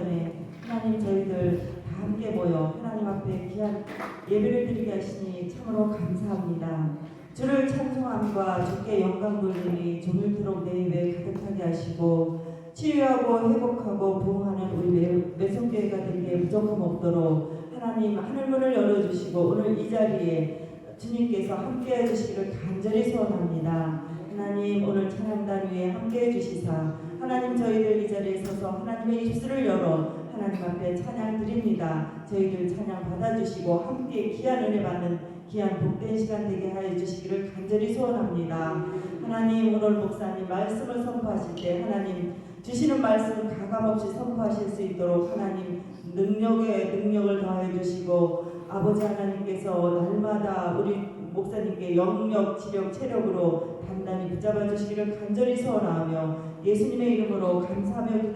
전에 하나님 저희들 다 함께 모여 하나님 앞에 귀한 예배를 드리게 하시니 참으로 감사합니다. 주를 찬송함과 주께 영광 돌림이 종일토록 내 입에 가득하게 하시고 치유하고 회복하고 부흥하는 우리 매송교회가 되기에 부족함 없도록 하나님 하늘문을 열어주시고 오늘 이 자리에 주님께서 함께해 주시기를 간절히 소원합니다. 하나님 오늘 찬양단 위에 함께해 주시사 하나님 저희들 이 자리에 서서 하나님의 입술을 열어 하나님 앞에 찬양 드립니다. 저희들 찬양 받아주시고 함께 귀한 은혜 받는 귀한 복된 시간 되게 하여 주시기를 간절히 소원합니다. 하나님 오늘 목사님 말씀을 선포하실 때 하나님 주시는 말씀 가감없이 선포하실 수 있도록 하나님 능력을 더하여 주시고 아버지 하나님께서 날마다 우리 목사님께 영력, 지력, 체력으로 단단히 붙잡아 주시기를 간절히 소원하며 예수님의 이름으로 감사하며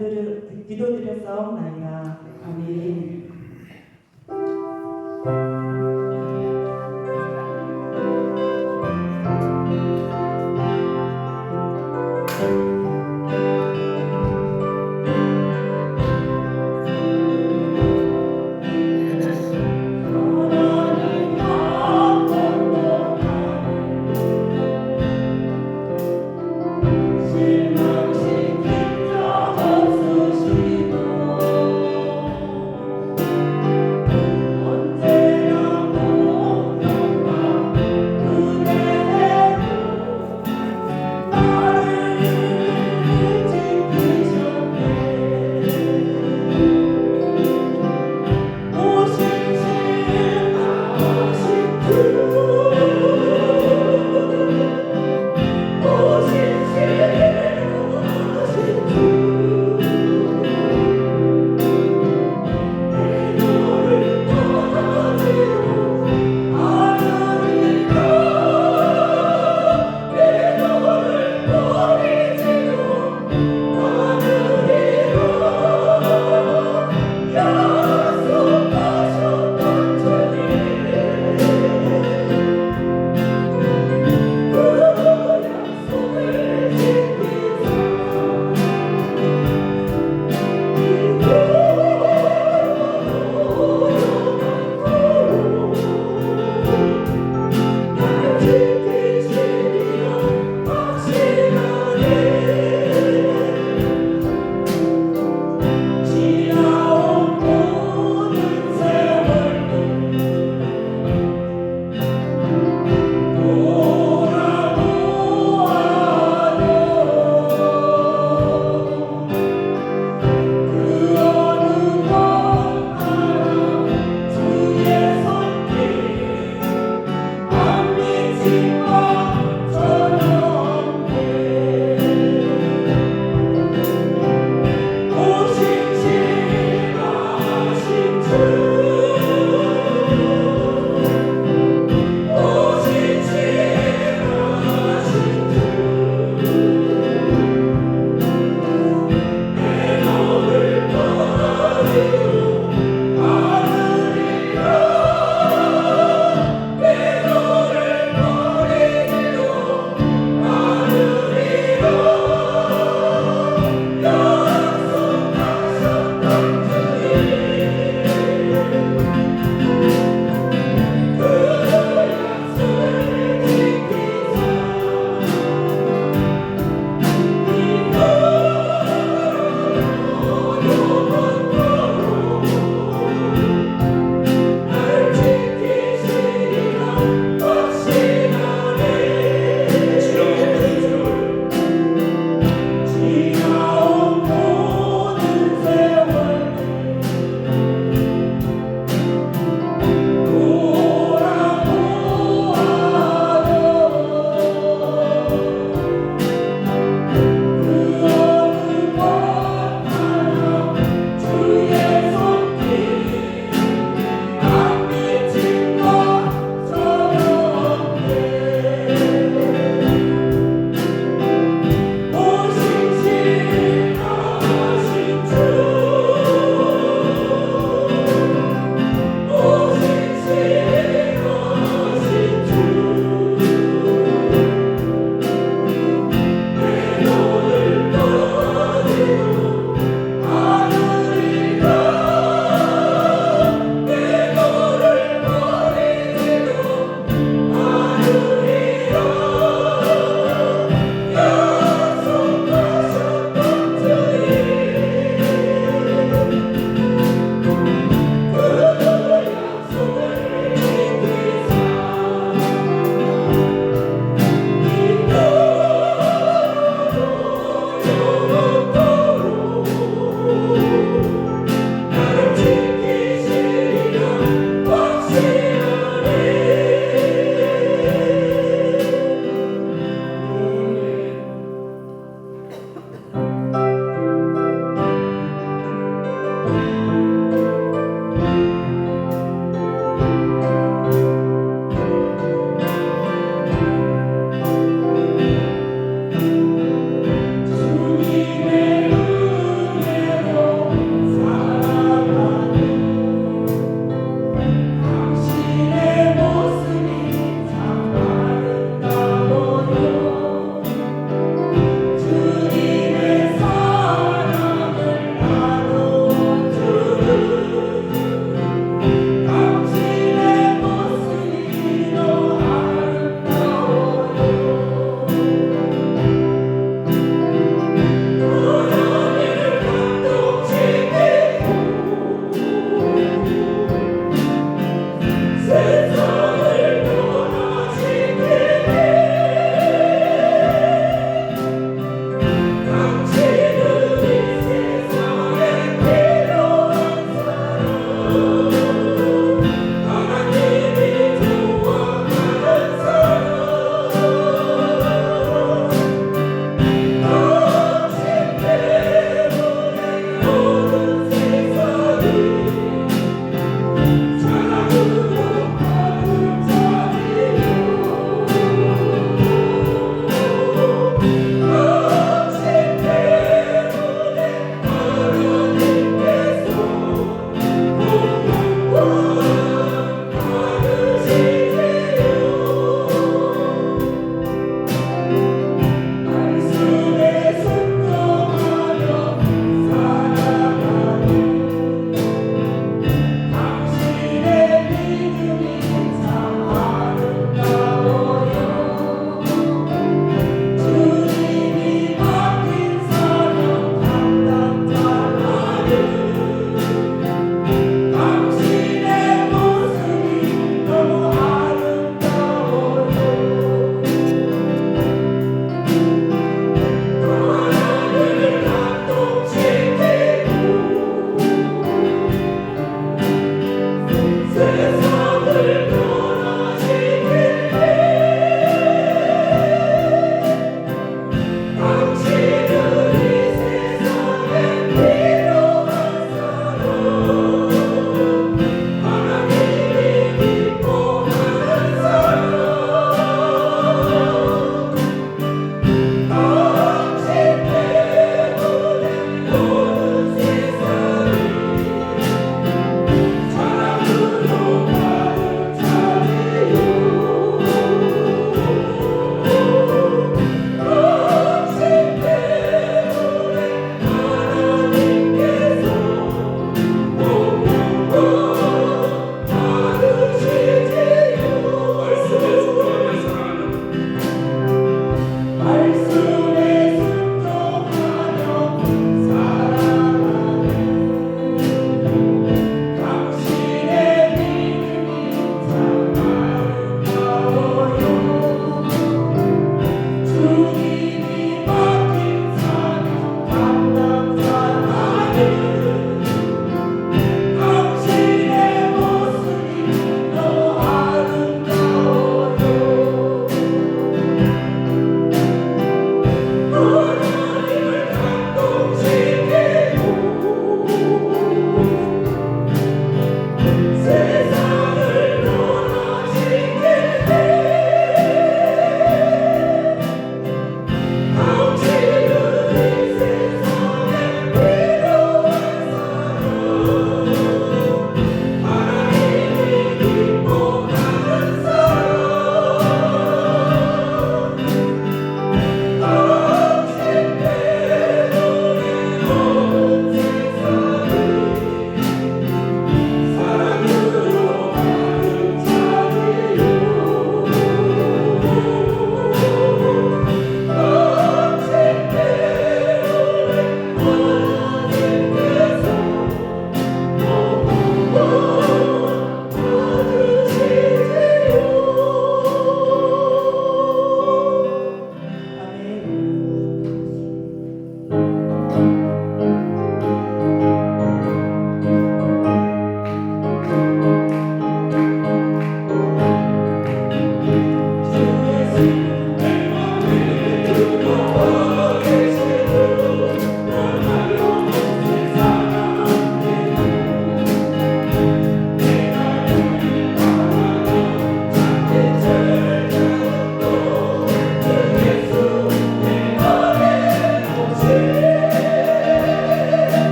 기도드렸사옵나이다. 아멘. 언제나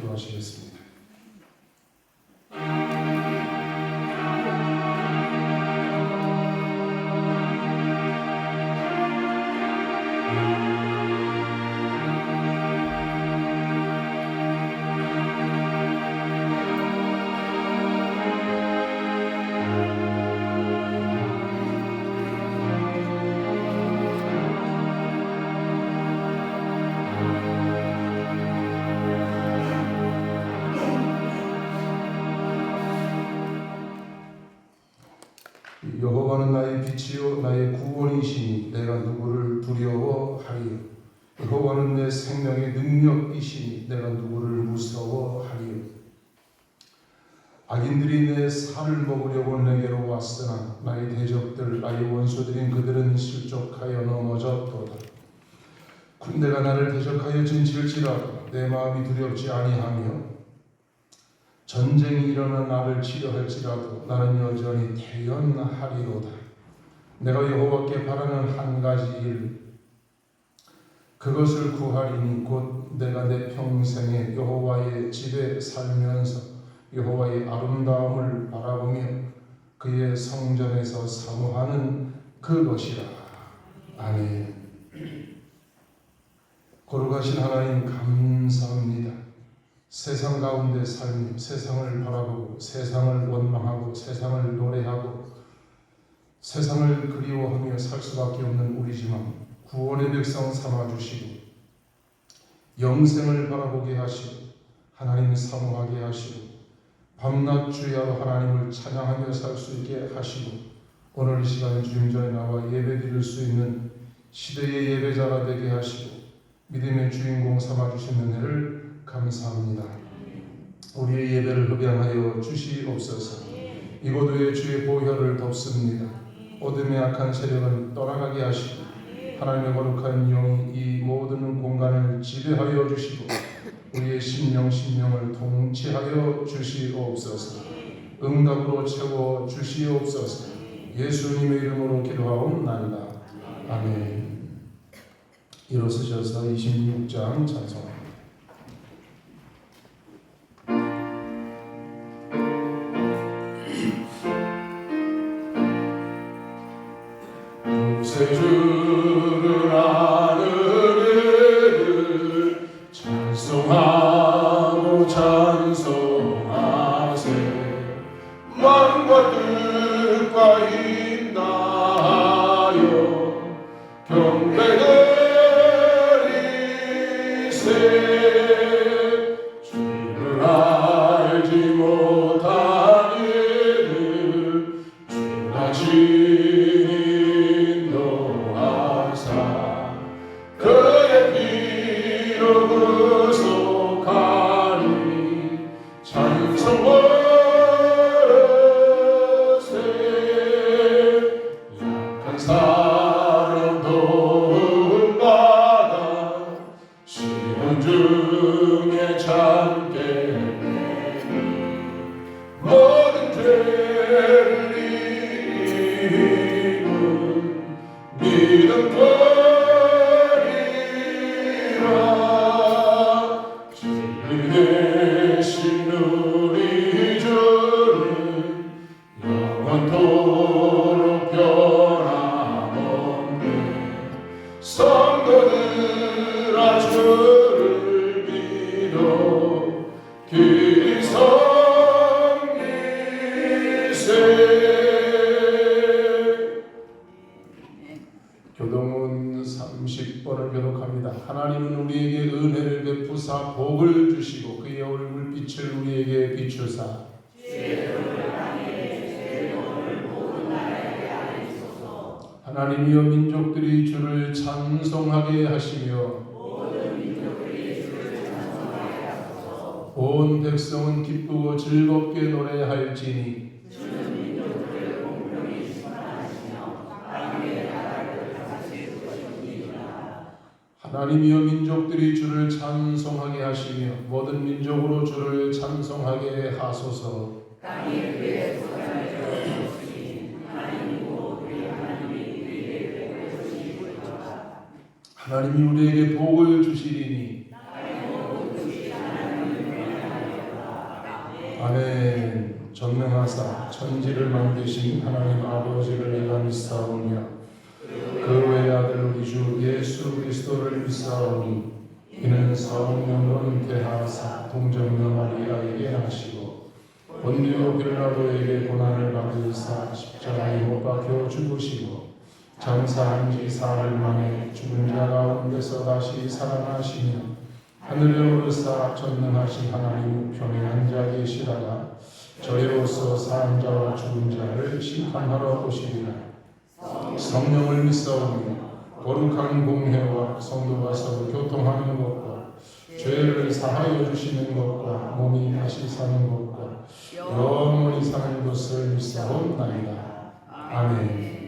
기도하시겠습니다. 여호와는 나의 빛이요 나의 구원이시니 내가 누구를 두려워하리요. 여호와는 내 생명의 능력이시니 내가 누구를 무서워하리요. 악인들이 내 살을 먹으려고 내게로 왔으나 나의 대적들 나의 원수들인 그들은 실족하여 넘어졌도다. 군대가 나를 대적하여 진칠지라도 내 마음이 두렵지 아니하며 전쟁이 일어나 나를 치료할지라도 나는 여전히 태연하리로다. 내가 여호와께 바라는 한 가지 일, 그것을 구하리니 곧 내가 내 평생에 여호와의 집에 살면서 여호와의 아름다움을 바라보며 그의 성전에서 사모하는 그것이라. 아멘. 거룩하신 하나님 감사합니다. 세상 가운데 살며 세상을 바라보고 세상을 원망하고 세상을 노래하고 세상을 그리워하며 살 수밖에 없는 우리지만 구원의 백성 삼아주시고 영생을 바라보게 하시고 하나님 사모하게 하시고 밤낮 주야로 하나님을 찬양하며 살 수 있게 하시고 오늘 이 시간 주님 전에 나와 예배드릴 수 있는 시대의 예배자가 되게 하시고 믿음의 주인공 삼아주신 은혜를 감사합니다. 우리의 예배를 흡양하여 주시옵소서. 이곳 위에 주의 보혈을 덮습니다. 어둠의 악한 세력은 떠나가게 하시고 하나님의 거룩한 영이 이 모든 공간을 지배하여 주시고 우리의 심령을 통치하여 주시옵소서. 응답으로 채워 주시옵소서. 예수님의 이름으로 기도하옵나이다. 아멘. 일어서셔서 26장 찬송합니다. 주를 아는 이를 찬송하고 찬송하세. 마음과 뜻과 인하여 경배드리세. 주를 알지 못한 이를 주가 그의 피로 구속하니 찬송하세. 약한 사람 도움받아 시험 중에 참게 되니 모든 죄를 이기는 믿음 대신 우리 주는 영원토록 변함없네. 성도들아 주를 믿어 길이 섬기세. 교동은 30번을 교독합니다. 하나님은 우리에게 은혜를 베푸사 복을 주시고 그의 얼굴빛을 우리에게 비추사 하나님이여 민족들이 주를 찬송하게 하시며 온 백성은 기쁘고 즐겁게 노래할지니 하나님이여 민족들이 주를 찬송하게 하시며 모든 민족으로 주를 찬송하게 하소서. 하나님이 우리에게 복을 주시리니 아멘. 전능하사 천지를 만드신 하나님 아버지를 내가 믿사오며 그 외의 아들 우리 주 예수 그리스도를 믿사오니 이는 성령으로 잉태하사 동정녀 마리아에게 나시고 본디오 빌라도에게 고난을 받으사 십자가에 못 박혀 죽으시고 장사한 지 사흘 만에 죽은 자 가운데서 다시 살아나시며 하늘에 오르사 전능하신 하나님 우편에 앉아 계시다가 저희로서 사는 자와 죽은 자를 심판하러 오시리라. 성령을 믿사오며 거룩한 공회와 성도가 서로 교통하는 것과 죄를 사하여 주시는 것과 몸이 다시 사는 것과 영원히 사는 것을 믿사옵나이다. 아멘.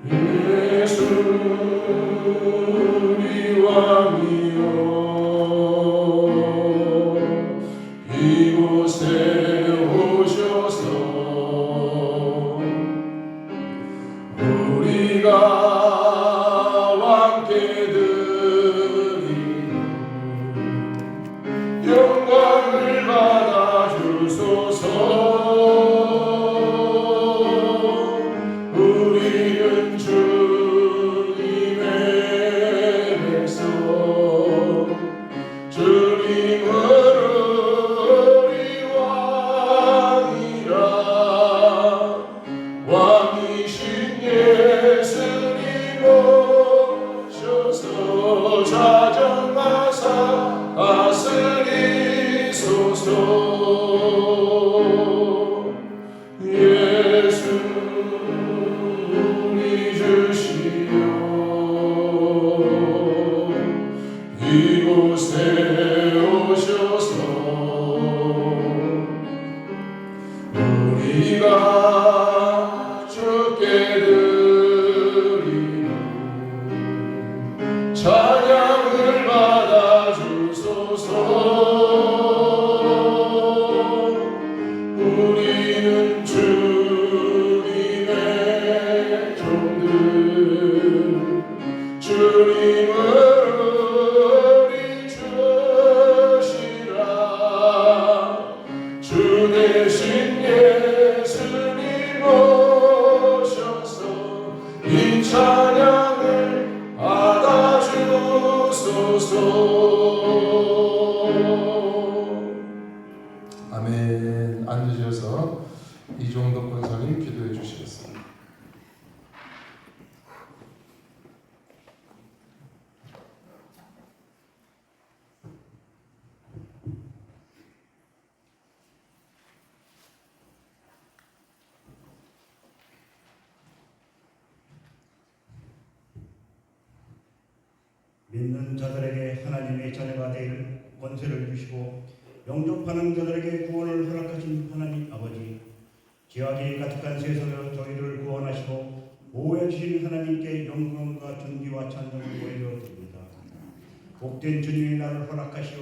예수 우리 왕이여 이곳에 오셔서 우리가 왕께 드리는 영광을 받아 주소서. 우리는 주님의 백성, 주님은 우리 왕이라. 왕이신 예수님 오셔서 좌정하사 다스리소서. 예수 우리 주시여 이곳에 오셔서 우리가 주께 드리는 찬양을 받아 주소서. 우리는 주님의 종들, 주님은 우리 주시라. 주 대신 예수님 오셔서 이 찬양을 받아 주소서. 아멘. 앉으셔서 이종덕 권사님 기도해 주시겠습니다. 믿는 자들에게 하나님의 자녀가 될 권세를 주시고 영접하는 자들에게 구원을 허락하신 하나님 아버지, 죄악이 가득한 세상에서 저희를 구원하시고 보호해 주신 하나님께 영광과 존귀와 찬송을 올려드립니다. 복된 주님이 나를 허락하시오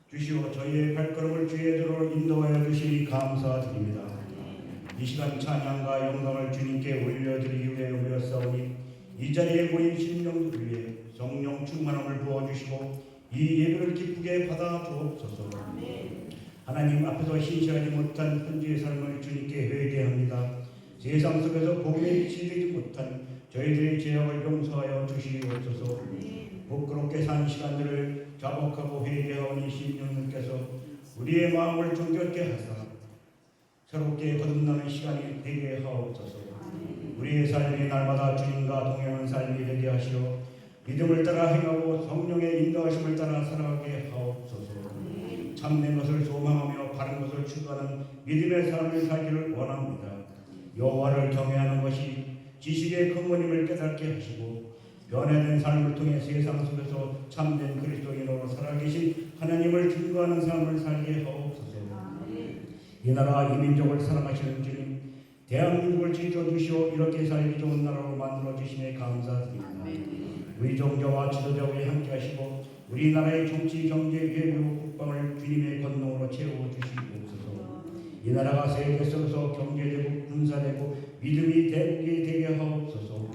주시오 저희의 발걸음을 주의 도로 인도하여 주시니 감사드립니다. 이 시간 찬양과 영광을 주님께 올려드리기 위해 모였사오니 이 자리에 모인 심령들 위해 성령 충만함을 부어주시고 이 예배를 기쁘게 받아 주옵소서. 하나님 앞에서 신실하지 못한 현지의 삶을 주님께 회개합니다. 세상 속에서 복음에 빛이 되지 못한 저희들의 죄악을 용서하여 주시옵소서. 부끄럽게 산 시간들을 자복하고 회개하오니 심령님께서 우리의 마음을 정결케 하사 새롭게 거듭나는 시간이 되게 하옵소서. 우리의 삶이 날마다 주님과 동행하는 삶이 되게 하시어 믿음을 따라 행하고 성령의 인도하심을 따라 살아가게 하옵소서. 참된 것을 소망하며 바른 것을 추구하는 믿음의 삶을 살기를 원합니다. 여호와를 경외하는 것이 지식의 근본임을 깨닫게 하시고 변화된 삶을 통해 세상 속에서 참된 그리스도인으로 살아계신 하나님을 증거하는 삶을 살게 하옵소서. 이 나라 이 민족을 사랑하시는 주님, 대한민국을 지켜주시오 이렇게 살기 좋은 나라로 만들어주시네 감사드립니다. 우리 종교와 지도자와 함께 하시고 우리나라의 정치, 경제, 외교, 국방을 주님의 권능으로 채워주시옵소서. 이 나라가 세계 속에서 경제되고 군사되고 믿음이 되게 하옵소서.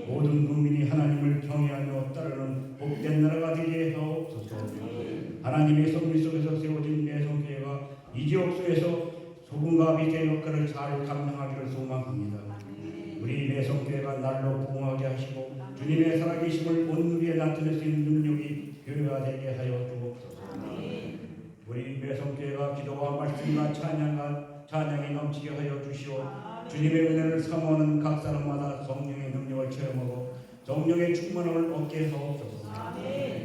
모든 국민이 하나님을 경외하며 따르는 복된 나라가 되게 하옵소서. 하나님의 섭리 속에서 세워진 매성교회가 이 지역소에서 소금과 빛의 역할을 잘 감당하기를 소망합니다. 우리 매성교회가 날로 부흥하게 하시고 주님의 살아계심을 온 누리에 나타낼 수 있는 능력이 교회가 되게 하여 주옵소서. 우리 매성교회가 기도와 말씀과 찬양이 넘치게 하여 주시오. 주님의 은혜를 사모하는 각 사람마다 성령의 능력을 체험하고 성령의 충만함을 얻게 하옵소서.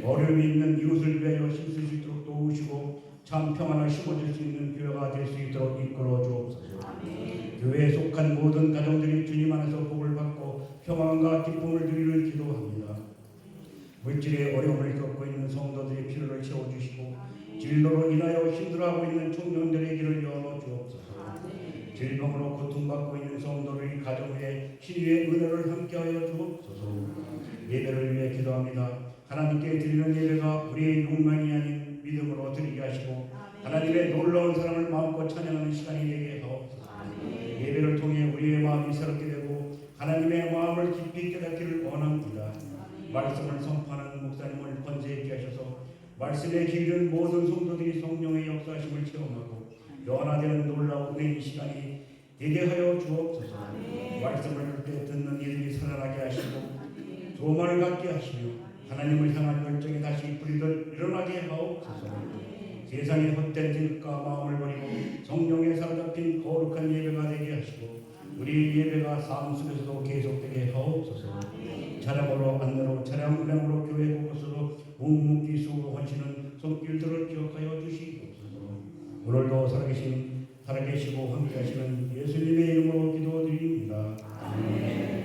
어려움이 있는 이웃을 위하여 힘쓸 수 있도록 도우시고 참 평안을 심어줄 수 있는 교회가 될 수 있도록 이끌어 주옵소서. 교회에 속한 모든 가정들이 주님 안에서 복을 받고 평안과 기쁨을 누리를 기도합니다. 물질의 어려움을 겪고 있는 성도들의 필요를 채워주시고 진로로 인하여 힘들어하고 있는 청년들의 길을 열어주옵소서. 질병으로 고통받고 있는 성도들의 가정 위에 신유의 은혜를 함께하여 주옵소서. 예배를 위해 기도합니다. 하나님께 드리는 예배가 우리의 욕망이 아닌 믿음으로 드리게 하시고 하나님의 놀라운 사랑을 마음껏 찬양하는 시간이 되게 하옵소서. 예배를 통해 우리의 마음이 새롭게 되고 하나님의 마음을 깊이 깨닫기를 원합니다. 말씀을 선포하는 목사님을 권세 있게 하셔서 말씀에 기른 모든 성도들이 성령의 역사하심을 체험하고 변화되는 놀라운 은혜의 시간이 되게 하여 주옵소서. 말씀을 그때 듣는 이들이 살아나게 하시고 소망을 갖게 하시며 하나님을 향한 열정이 다시 부리듯 일어나게 하옵소서. 세상의 헛된 생각과 마음을 버리고 성령에 사로잡힌 거룩한 예배가 되게 하시고 우리 예배가 삶 속에서도 계속되게 하옵소서. 찬양으로 안내로 찬양 은행으로 교회 곳곳으로 묵묵히 수고 헌신은 손길들을 기억하여 주시옵소서. 오늘도 살아계시고 함께하시는 예수님의 이름으로 기도드립니다. 아멘.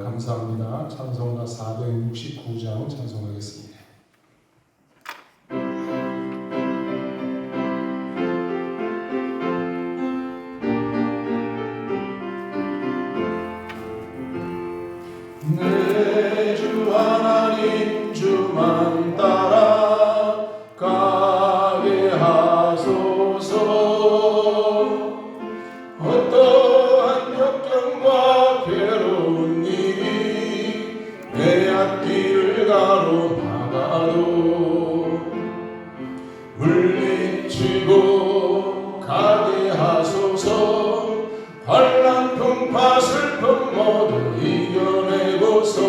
감사합니다. 찬송가 469장 찬송하겠습니다. 내 주 하나님 주만 따라 가게 하소서. 어떠한 역경과 괴로운 일이 내 앞길을 가로막아도 물리치고 가게 하소서. 환난 풍파 슬픔 모두 이겨내고서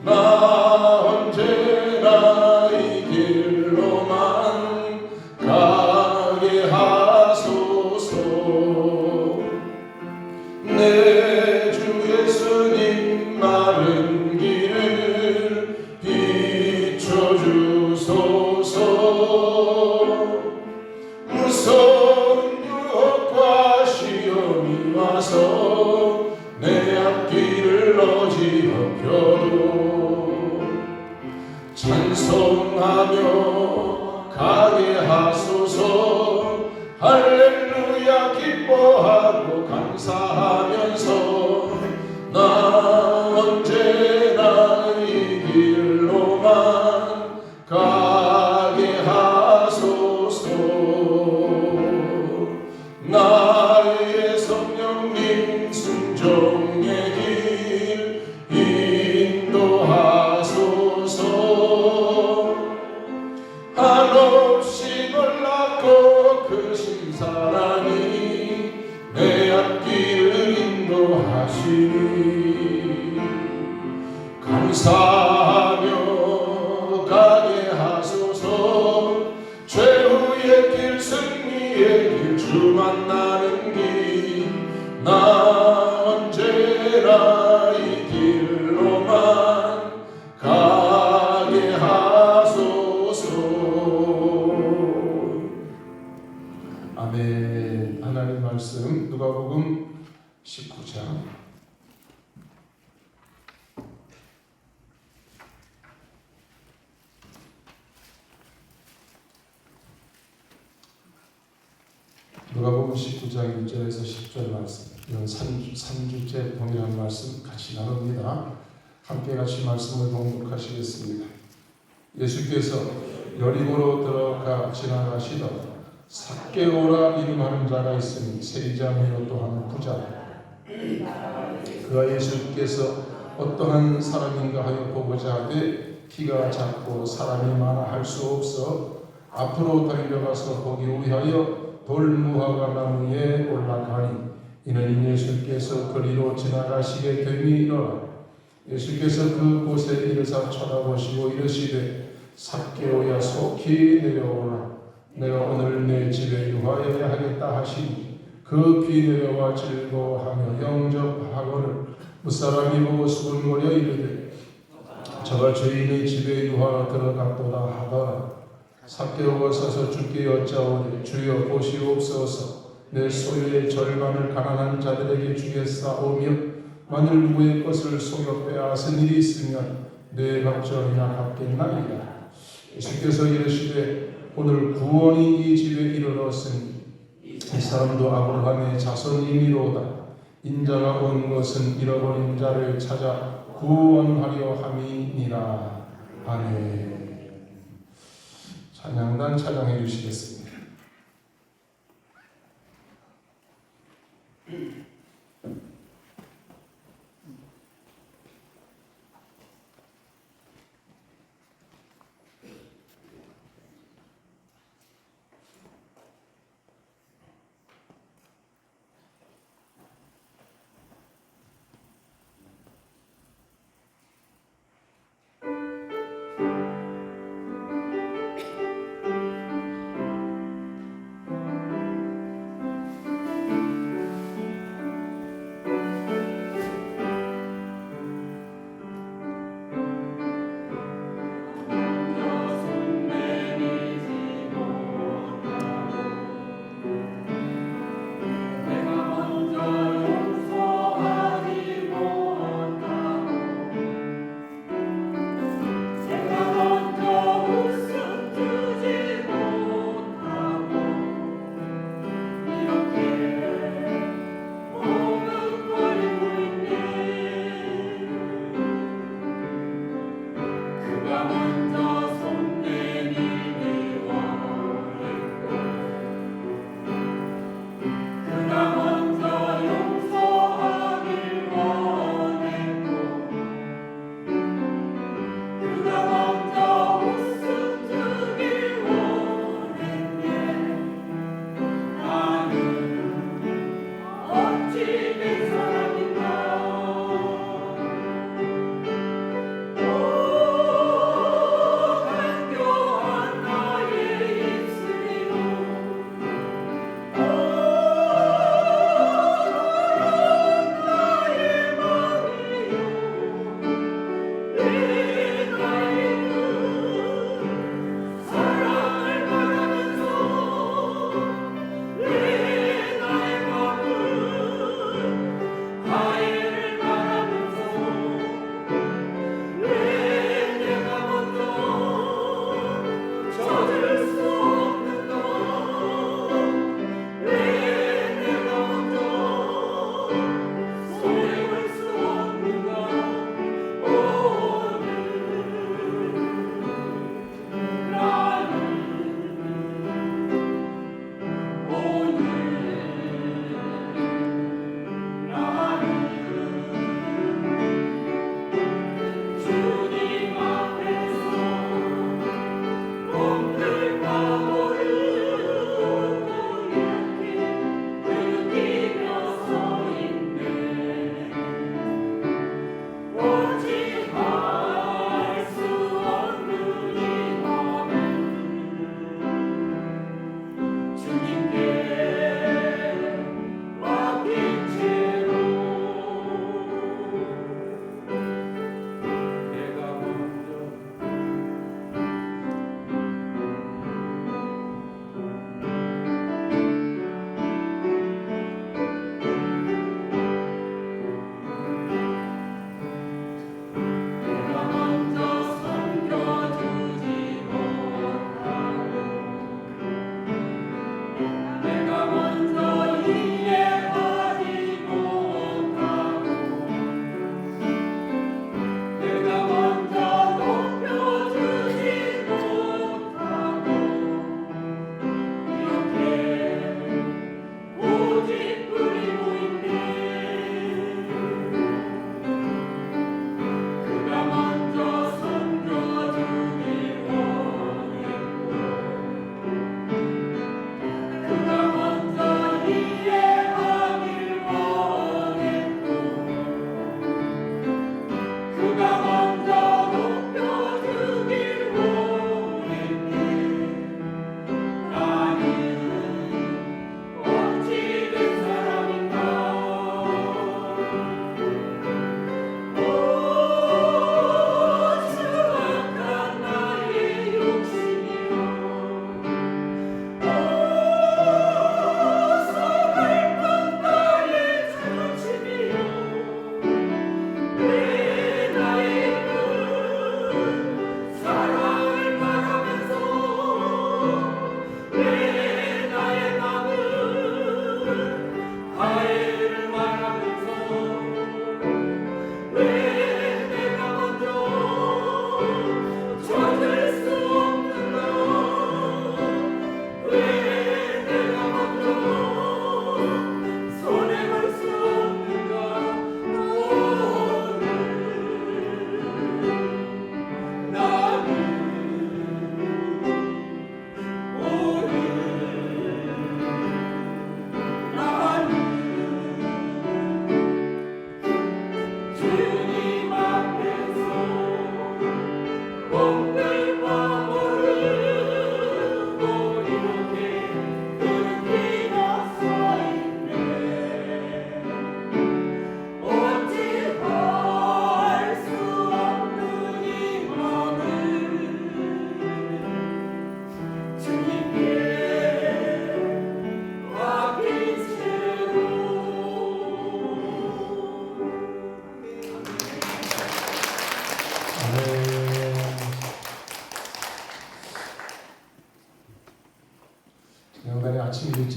나 언제나 이 길로만 가게 하소서. 내 주 예수님 마른 길을 비춰주소서. 무서운 유혹과 시험이 와서 내 앞길을 어지럽혀도 찬송하며 가게 하소서. 할렐루야 기뻐하고 감사하면서 나 언제나 이 길로만 가게 하소서. 나의 성령님 순종의 길 인도하소서. 한없이 놀랍고 크신 사랑이 내 앞길을 인도하시니 감사하며 가게 하소서. 최후의 길 승리의 길 주 만나는 길 나 언제나 이 길로만 가게 하소서. 아멘. 하나님 말씀 누가복음 19장 누가복음 19장 1절에서 10절 말씀, 이건 3주째 동일한 말씀 같이 나눕니다. 함께 같이 말씀을 봉독하시겠습니다. 예수께서 여리고로 들어가 지나가시던 삭개오라 이름하는 자가 있으니 세리장이요 또한 부자. 그가 예수께서 어떠한 사람인가 하여 보고자 하되 키가 작고 사람이 많아 할 수 없어 앞으로 달려가서 보기 위하여 돌무화과 나무에 올라가니 이는 예수께서 거리로 지나가시게 됨이로라. 예수께서 그곳에 이르사 쳐다보시고 이르시되 삭개오야 속히 내려오라. 내가 오늘 내 집에 유하여야 하겠다 하시니 급히 내려와 즐거워하며 영접하거늘 무사람이 보고 수군거려 이르되 저가 주인의 집에 유하러 들어갔도다 하더라. 삭개오가 서서 주께 여짜오되 주여 보시옵소서 내 소유의 절반을 가난한 자들에게 주겠사오며 만일 누구의 것을 속여 빼앗은 일이 있으면 내 밥전이나 갚겠나이다. 예수께서 이르시되 오늘 구원이 이 집에 이르렀으니 이 사람도 아브라함의 자손이니로다. 인자가 온 것은 잃어버린 자를 찾아 구원하려 함이니라. 아멘. 찬양단 찬양해 주시겠습니다.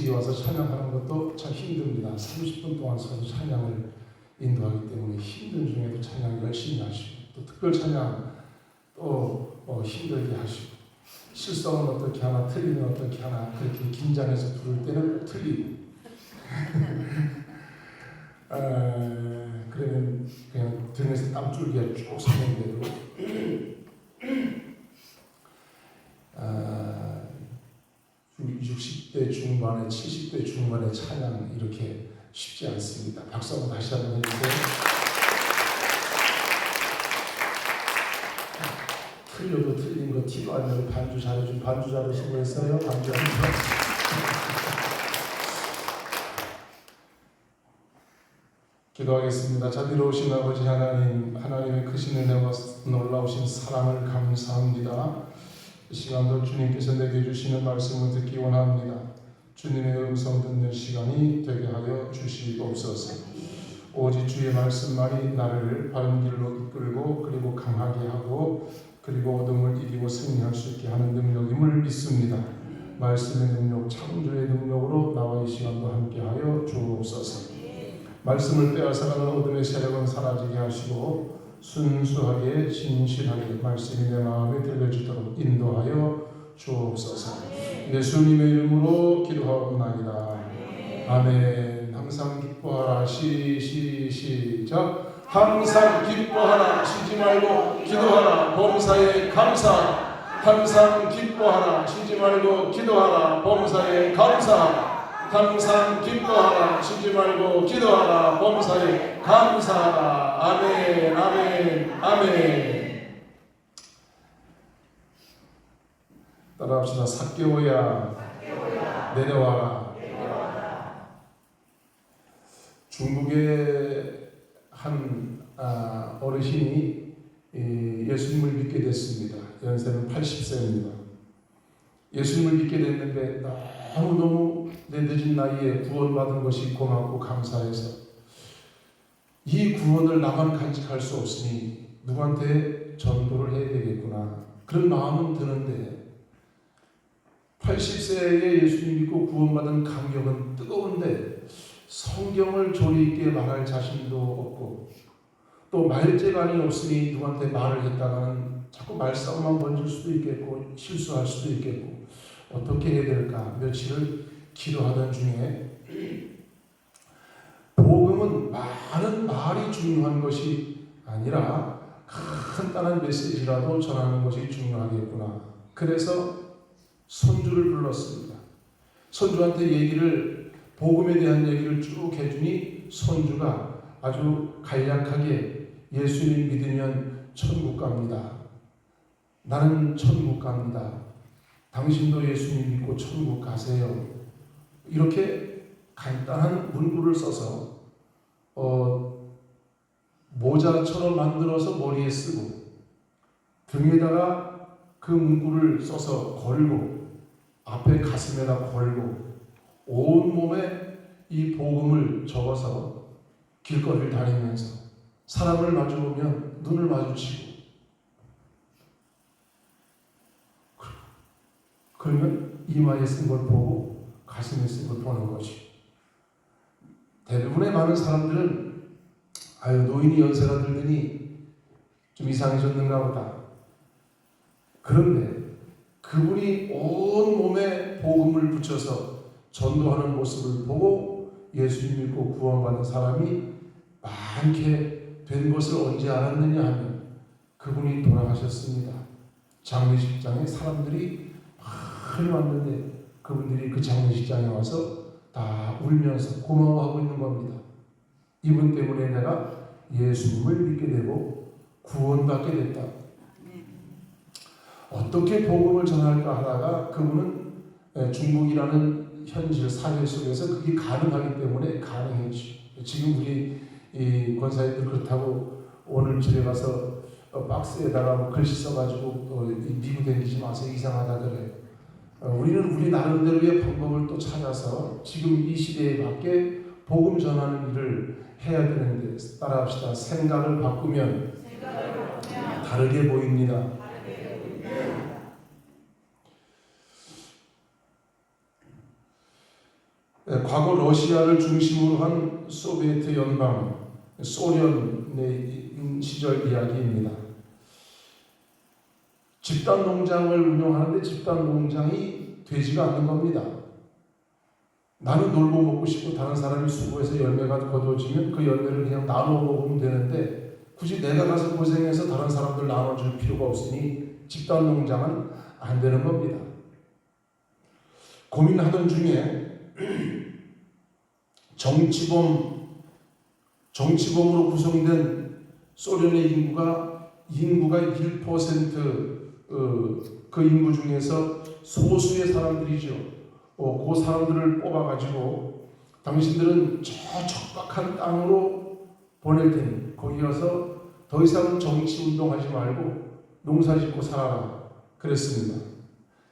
일찍 와서 찬양하는 것도 참 힘듭니다. 30분 동안 서서 찬양을 인도하기 때문에 힘든 중에도 찬양 열심히 하시고 또 특별 찬양 또 힘들게 하시고 실성은 어떻게 하나 틀리면 어떻게 하나 그렇게 긴장해서 부를 때는 틀리고 그러면 그냥 등에서 땀줄기가 쭉 서는데도 60대 중반에 70대 중반의 찬양 이렇게 쉽지 않습니다. 박수 한번 다시 한번 해주세요. 틀려도 틀린 거 티도 안 내고 반주 잘해준 반주자로 수고했어요. 반주합니다. 기도하겠습니다. 자비로우신 아버지 하나님, 하나님의 크신 은혜와 놀라우신 사랑을 감사합니다. 이 시간도 주님께서 내게 주시는 말씀을 듣기 원합니다. 주님의 음성 듣는 시간이 되게 하여 주시옵소서. 오직 주의 말씀만이 나를 바른 길로 이끌고 그리고 강하게 하고 그리고 어둠을 이기고 승리할 수 있게 하는 능력임을 믿습니다. 말씀의 능력, 창조의 능력으로 나와 이 시간도 함께하여 주옵소서. 말씀을 빼앗아가는 어둠의 세력은 사라지게 하시고 순수하게 진실하게 말씀이 내 마음에 들려지도록 인도하여 주옵소서. 예수님의 이름으로 기도하옵나이다. 아멘. 항상 기뻐하라. 시작. 항상 기뻐하라. 쉬지 말고 기도하라. 범사에 감사하라. 항상 기뻐하라. 쉬지 말고 기도하라. 범사에 감사하라. 항상 기뻐하라. 쉬지 말고 기도하라. 범사에 감사하라. 아멘. 아멘. 아멘. 따라합시다. 삭개오야 내려와라. 중국의 한 어르신이 예수님을 믿게 됐습니다. 연세는 80세입니다. 예수님을 믿게 됐는데 너무너무 내 늦은 나이에 구원받은 것이 고맙고 감사해서 이 구원을 나만 간직할 수 없으니 누구한테 전도를 해야 되겠구나 그런 마음은 드는데 80세에 예수님 믿고 구원받은 감격은 뜨거운데 성경을 조리 있게 말할 자신도 없고 또 말재간이 없으니 누구한테 말을 했다가는 자꾸 말싸움만 번질 수도 있겠고 실수할 수도 있겠고 어떻게 해야 될까 며칠을 기도하던 중에 복음은 많은 말이 중요한 것이 아니라 간단한 메시지라도 전하는 것이 중요하겠구나. 그래서 손주를 불렀습니다. 손주한테 복음에 대한 얘기를 쭉 해주니 손주가 아주 간략하게 예수님 믿으면 천국 갑니다. 나는 천국 갑니다. 당신도 예수님 믿고 천국 가세요. 이렇게 간단한 문구를 써서 모자처럼 만들어서 머리에 쓰고 등에다가 그 문구를 써서 걸고 앞에 가슴에다 걸고 온몸에 이 복음을 적어서 길거리를 다니면서 사람을 마주보면 눈을 마주치고 그러면 이마에 쓴 걸 보고 가슴에 쓴 걸 보는 것이 대부분의 많은 사람들은 노인이 연세가 들더니 좀 이상해졌는가 보다. 그런데 그분이 온몸에 복음을 붙여서 전도하는 모습을 보고 예수님 믿고 구원받은 사람이 많게 된 것을 언제 알았느냐 하면 그분이 돌아가셨습니다. 장례식장에 사람들이 많이 왔는데 그분들이 그 장례식장에 와서 다 울면서 고마워하고 있는 겁니다. 이분 때문에 내가 예수님을 믿게 되고 구원받게 됐다. 어떻게 복음을 전할까 하다가 그분은 중국이라는 현실 사회 속에서 그게 가능하기 때문에 가능했죠. 지금 우리 이 권사님들 그렇다고 오늘 집에 가서 박스에다가 글씨 써가지고 미국 댕기지 마세요 이상하다 그래요. 우리는 우리 나름대로의 방법을 또 찾아서 지금 이 시대에 맞게 복음 전하는 일을 해야 되는데 따라합시다. 생각을 바꾸면 다르게 보입니다. 과거 러시아를 중심으로 한 소비에트 연방, 소련의 시절 이야기입니다. 집단 농장을 운영하는데 집단 농장이 되지가 않는 겁니다. 나는 놀고 먹고 싶고 다른 사람이 수고해서 열매가 거둬지면 그 열매를 그냥 나눠 먹으면 되는데 굳이 내가 가서 고생해서 다른 사람들 나눠줄 필요가 없으니 집단 농장은 안 되는 겁니다. 고민하던 중에 정치범으로 구성된 소련의 인구가 1%, 그 인구 중에서 소수의 사람들이죠. 그 사람들을 뽑아가지고 당신들은 저 척박한 땅으로 보낼 테니 거기 가서 더 이상 정치 운동하지 말고 농사 짓고 살아라 그랬습니다.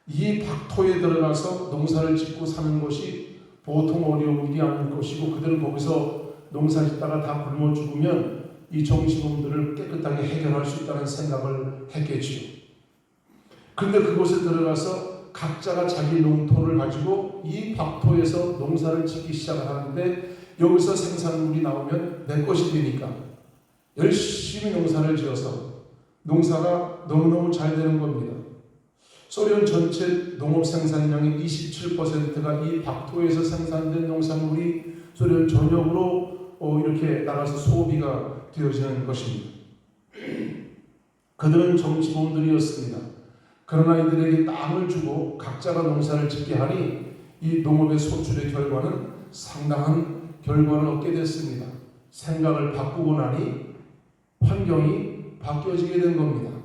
이 박토에 들어가서 농사를 짓고 사는 것이 보통 어려운 일이 아닐 것이고 그들은 거기서 농사 짓다가 다 굶어 죽으면 이 정치범들을 깨끗하게 해결할 수 있다는 생각을 했겠지요. 그런데 그곳에 들어가서 각자가 자기 농토를 가지고 이 박토에서 농사를 짓기 시작을 하는데 여기서 생산물이 나오면 내 것이 되니까 열심히 농사를 지어서 농사가 너무너무 잘 되는 겁니다. 소련 전체 농업 생산량의 27%가 이 박토에서 생산된 농산물이 소련 전역으로 이렇게 나가서 소비가 되어지는 것입니다. 그들은 정치범들이었습니다. 그러나 이들에게 땅을 주고 각자가 농사를 짓게 하니 이 농업의 소출의 결과는 상당한 결과를 얻게 됐습니다. 생각을 바꾸고 나니 환경이 바뀌어지게 된 겁니다.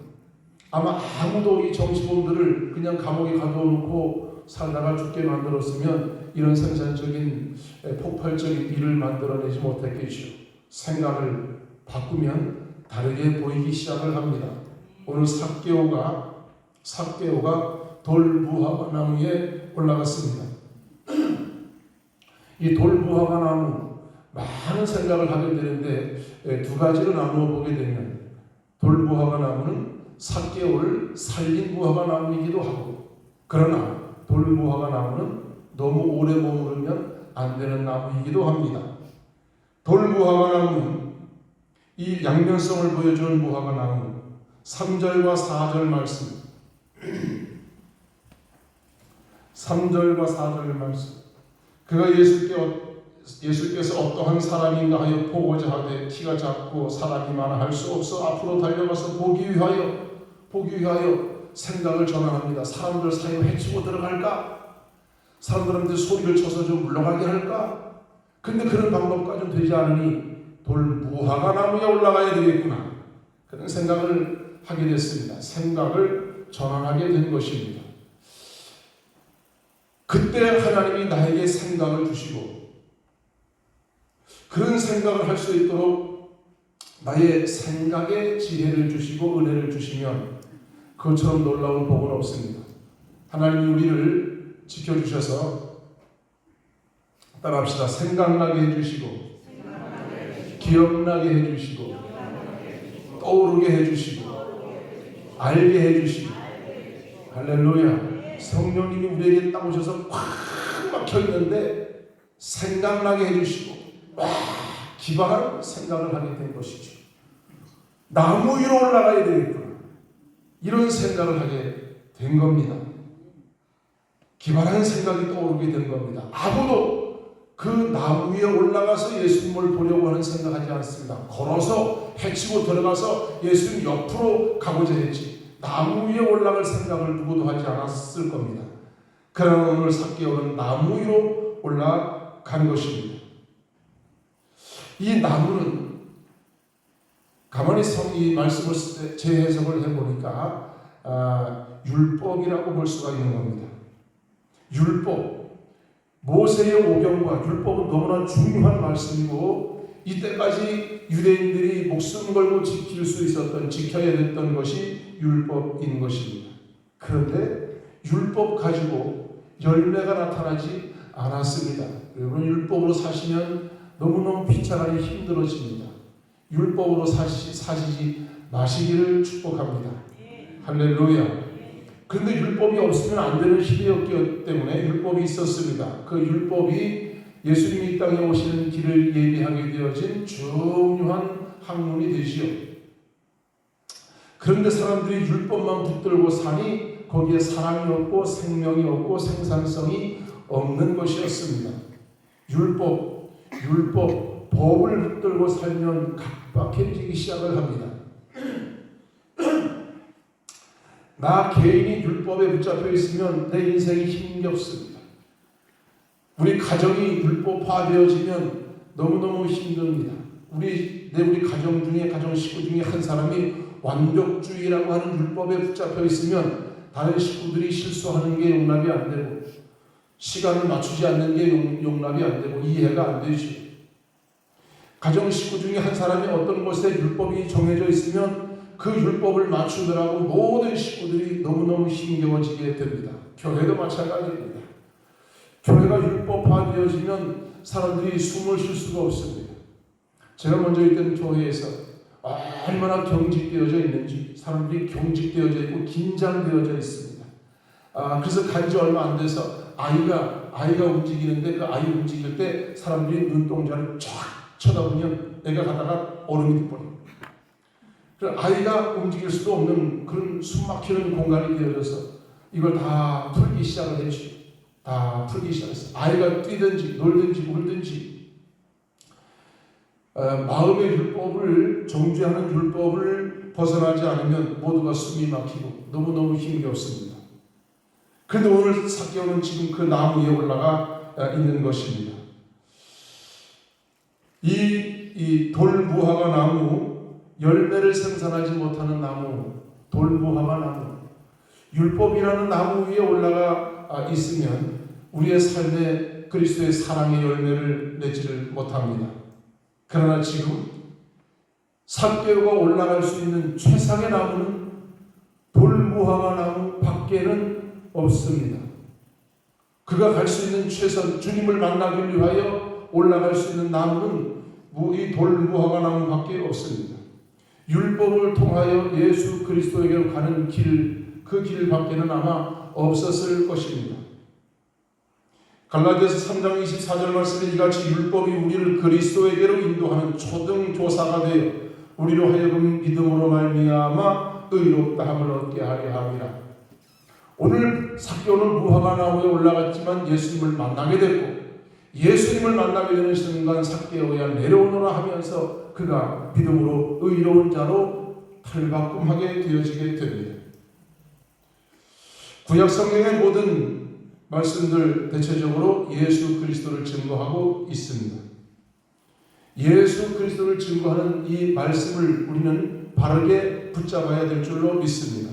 아마 아무도 이 정치범들을 그냥 감옥에 가둬놓고 살다가 죽게 만들었으면 이런 생산적인 폭발적인 일을 만들어내지 못했겠죠. 생각을 바꾸면 다르게 보이기 시작을 합니다. 오늘 삭개오가 돌무화과 나무에 올라갔습니다. 이 돌무화과 나무 많은 생각을 하게 되는데 두 가지로 나누어 보게 되면 돌무화과 나무는 삭개오를 살린 무화과 나무이기도 하고 그러나 돌무화과 나무는 너무 오래 머무르면 안 되는 나무이기도 합니다. 돌무화과 나무는 이 양면성을 보여주는 무화과 나무 3절과 4절 말씀 3절과 4절 말씀 그가 예수께서 어떠한 사람인가 하여 보고자 하되 키가 작고 사람이 많아 할 수 없어 앞으로 달려가서 보기 위하여 생각을 전환합니다. 사람들 사이에 헤치고 들어갈까? 사람들한테 소리를 쳐서 좀 물러가게 할까? 근데 그런 방법까지는 되지 않으니 돌무화과 나무에 올라가야 되겠구나. 그런 생각을 하게 됐습니다. 생각을 전환하게 된 것입니다. 그때 하나님이 나에게 생각을 주시고 그런 생각을 할 수 있도록 나의 생각에 지혜를 주시고 은혜를 주시면 그것처럼 놀라운 복은 없습니다. 하나님이 우리를 지켜주셔서 따라합시다. 생각나게 해주시고 기억나게 해주시고 떠오르게 해주시고 알게 해주시고 할렐루야. 성령님이 우리에게 딱 오셔서 꽉 막혀있는데 생각나게 해주시고 기발한 생각을 하게 된 것이죠. 나무 위로 올라가야 되겠구나. 이런 생각을 하게 된 겁니다. 기발한 생각이 떠오르게 된 겁니다. 아무도 그 나무 위에 올라가서 예수님을 보려고 하는 생각하지 않습니다. 걸어서 헤치고 들어가서 예수님 옆으로 가고자 했지 나무 위에 올라갈 생각을 누구도 하지 않았을 겁니다. 그러나 오늘 삭개오는 나무 위로 올라간 것입니다. 이 나무는 가만히 이 말씀을 재해석을 해보니까 율법이라고 볼 수가 있는 겁니다. 율법, 모세의 오경과 율법은 너무나 중요한 말씀이고 이때까지 유대인들이 목숨 걸고 지켜야 됐던 것이 율법인 것입니다. 그런데 율법 가지고 열매가 나타나지 않았습니다. 여러분 율법으로 사시면 너무너무 비참하기 힘들어집니다. 율법으로 사시지 마시기를 축복합니다. 할렐루야. 그런데 율법이 없으면 안 되는 시대였기 때문에 율법이 있었습니다. 그 율법이 예수님이 이 땅에 오시는 길을 예비하게 되어진 중요한 학문이 되시오. 그런데 사람들이 율법만 붙들고 사니 거기에 사랑이 없고 생명이 없고 생산성이 없는 것이었습니다. 법을 붙들고 살면 각박해지기 시작을 합니다. 나 개인이 율법에 붙잡혀 있으면 내 인생이 힘겹습니다. 우리 가정이 율법화되어지면 너무너무 힘듭니다. 우리 가정 중에, 가정 식구 중에 한 사람이 완벽주의라고 하는 율법에 붙잡혀 있으면 다른 식구들이 실수하는 게 용납이 안 되고, 시간을 맞추지 않는 게 용납이 안 되고, 이해가 안 되죠. 가정 식구 중에 한 사람이 어떤 것에 율법이 정해져 있으면 그 율법을 맞추느라고 모든 식구들이 너무너무 힘겨워지게 됩니다. 교회도 마찬가지입니다. 교회가 율법화되어지면 사람들이 숨을 쉴 수가 없습니다. 제가 먼저 있던 교회에서 얼마나 경직되어져 있는지, 사람들이 경직되어져 있고 긴장되어져 있습니다. 그래서 간지 얼마 안 돼서 아이가 움직이는데 그 아이 움직일 때 사람들이 눈동자를 쫙 쳐다보면 애가 가다가 얼음이 돼버려요. 아이가 움직일 수도 없는 그런 숨막히는 공간이 되어져서 이걸 다 풀기 시작을 했죠. 다 풀기 시작했어요. 아이가 뛰든지 놀든지 울든지 마음의 율법을 정죄하는 율법을 벗어나지 않으면 모두가 숨이 막히고 너무너무 힘겹습니다. 그런데 오늘 삭개오는 지금 그 나무 위에 올라가 있는 것입니다. 이 돌무화과 나무, 열매를 생산하지 못하는 나무, 돌무화과 나무, 율법이라는 나무 위에 올라가 있으면 우리의 삶에 그리스도의 사랑의 열매를 내지를 못합니다. 그러나 지금 삭개오가 올라갈 수 있는 최상의 나무는 돌무화과 나무 밖에는 없습니다. 그가 갈 수 있는 최선, 주님을 만나기 위하여 올라갈 수 있는 나무는 이 돌무화과 나무밖에 없습니다. 율법을 통하여 예수 그리스도에게로 가는 길, 그 길 밖에는 아마 없었을 것입니다. 갈라디아서 3장 24절 말씀에 이같이 율법이 우리를 그리스도에게로 인도하는 초등교사가 되어 우리로 하여금 믿음으로 말미암아 의롭다함을 얻게 하려 함이라. 오늘 삭개오는 무화과 나무에 올라갔지만 예수님을 만나게 됐고, 예수님을 만나게 되는 순간 삭개오야 내려오너라 하면서 그가 믿음으로 의로운 자로 탈바꿈하게 되어지게 됩니다. 구약 성경의 모든 말씀들 대체적으로 예수 그리스도를 증거하고 있습니다. 예수 그리스도를 증거하는 이 말씀을 우리는 바르게 붙잡아야 될 줄로 믿습니다.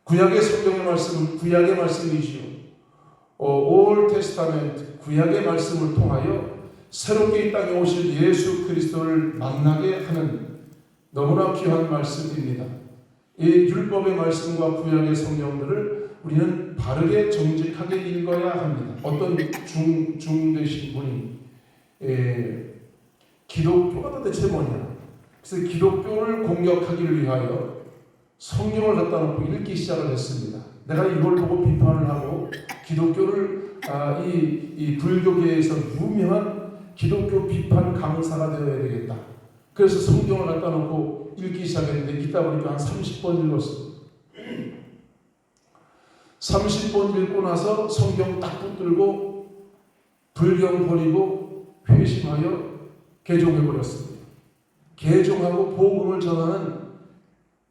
구약의 성경의 말씀은 구약의 말씀이지요. Old Testament, 구약의 말씀을 통하여 새롭게 이 땅에 오실 예수 그리스도를 만나게 하는 너무나 귀한 말씀입니다. 이 율법의 말씀과 구약의 성경들을 우리는 바르게 정직하게 읽어야 합니다. 어떤 중 되신 분이 기독교가 도대체 뭐냐? 그래서 기독교를 공격하기 위하여 성경을 갖다 놓고 읽기 시작을 했습니다. 내가 이걸 보고 비판을 하고 기독교를 이 불교계에서 유명한 기독교 비판 강사가 되어야 되겠다. 그래서 성경을 갖다 놓고 읽기 시작했는데 읽다 보니까 한 30번 읽었습니다. 30번 읽고 나서 성경 딱 붙들고 불경 버리고 회심하여 개종해버렸습니다. 개종하고 복음을 전하는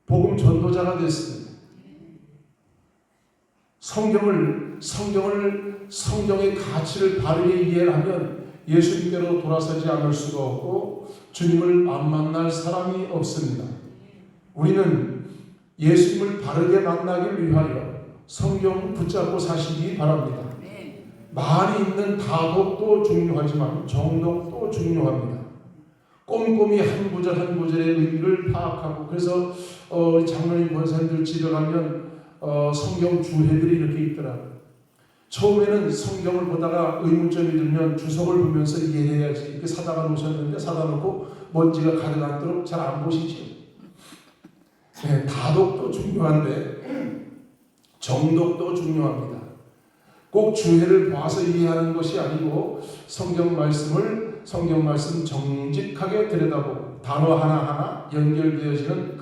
복음 전도자가 됐습니다. 성경의 가치를 바르게 이해하면 예수님께로 돌아서지 않을 수가 없고 주님을 안 만날 사람이 없습니다. 우리는 예수님을 바르게 만나기 위하여 성경 붙잡고 사시기 바랍니다. 많이 있는 다독도 중요하지만 정독도 중요합니다. 꼼꼼히 한 구절 한 구절의 의미를 파악하고, 그래서 장로님 권사님들 집에 가면 성경 주해들이 이렇게 있더라. 처음에는 성경을 보다가 의문점이 들면 주석을 보면서 이해해야지 이렇게 사다가 놓으셨는데 사다 놓고 먼지가 가득 않도록 잘 안 보시죠. 다독도 중요한데 정독도 중요합니다. 꼭 주해를 봐서 이해하는 것이 아니고 성경 말씀 정직하게 들여다보고 단어 하나하나 연결되어지는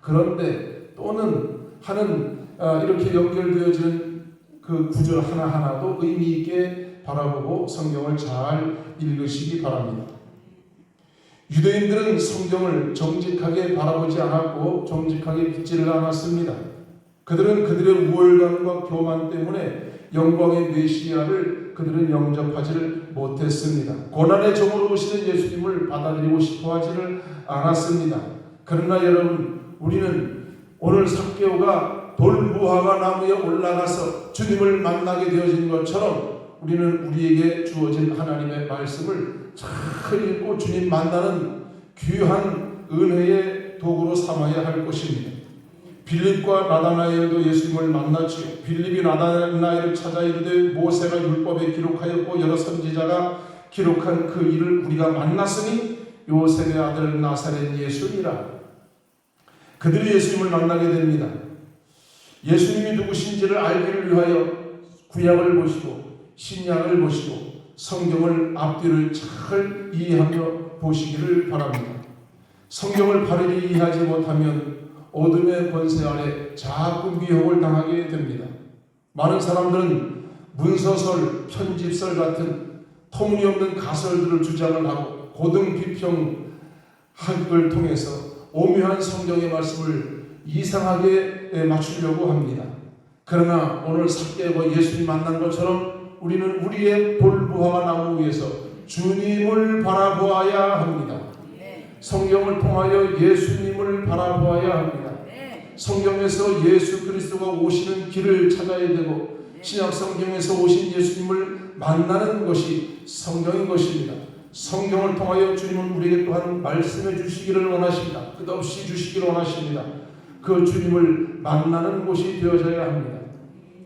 그런데 또는 하는 이렇게 연결되어지는 그 구절 하나하나도 의미 있게 바라보고 성경을 잘 읽으시기 바랍니다. 유대인들은 성경을 정직하게 바라보지 않았고 정직하게 믿지를 않았습니다. 그들은 그들의 우월감과 교만 때문에 영광의 메시아를 그들은 영접하지를 못했습니다. 고난의 종으로 오시는 예수님을 받아들이고 싶어하지를 않았습니다. 그러나 여러분, 우리는 오늘 삭개오가 돌무화과 나무에 올라가서 주님을 만나게 되어진 것처럼 우리는 우리에게 주어진 하나님의 말씀을 잘 읽고 주님 만나는 귀한 은혜의 도구로 삼아야 할 것입니다. 빌립과 나다나엘도 예수님을 만났지요. 빌립이 나다나엘을 찾아 이르되 모세가 율법에 기록하였고 여러 선지자가 기록한 그 일을 우리가 만났으니 요셉의 아들 나사렛 예수니라. 그들이 예수님을 만나게 됩니다. 예수님이 누구신지를 알기를 위하여 구약을 보시고 신약을 보시고 성경을 앞뒤를 잘 이해하며 보시기를 바랍니다. 성경을 바르게 이해하지 못하면 어둠의 권세 아래 자꾸 미혹을 당하게 됩니다. 많은 사람들은 문서설, 편집설 같은 터무니없는 가설들을 주장을 하고 고등 비평학을 통해서 오묘한 성경의 말씀을 이상하게 맞추려고 합니다. 그러나 오늘 삭개오가 예수님 만난 것처럼 우리는 우리의 돌무화과 나무 위에서 주님을 바라보아야 합니다. 성경을 통하여 예수님을 바라보아야 합니다. 성경에서 예수 그리스도가 오시는 길을 찾아야 되고 신약 성경에서 오신 예수님을 만나는 것이 성경인 것입니다. 성경을 통하여 주님은 우리에게 또한 말씀해 주시기를 원하십니다. 끝없이 주시기를 원하십니다. 그 주님을 만나는 곳이 되어져야 합니다.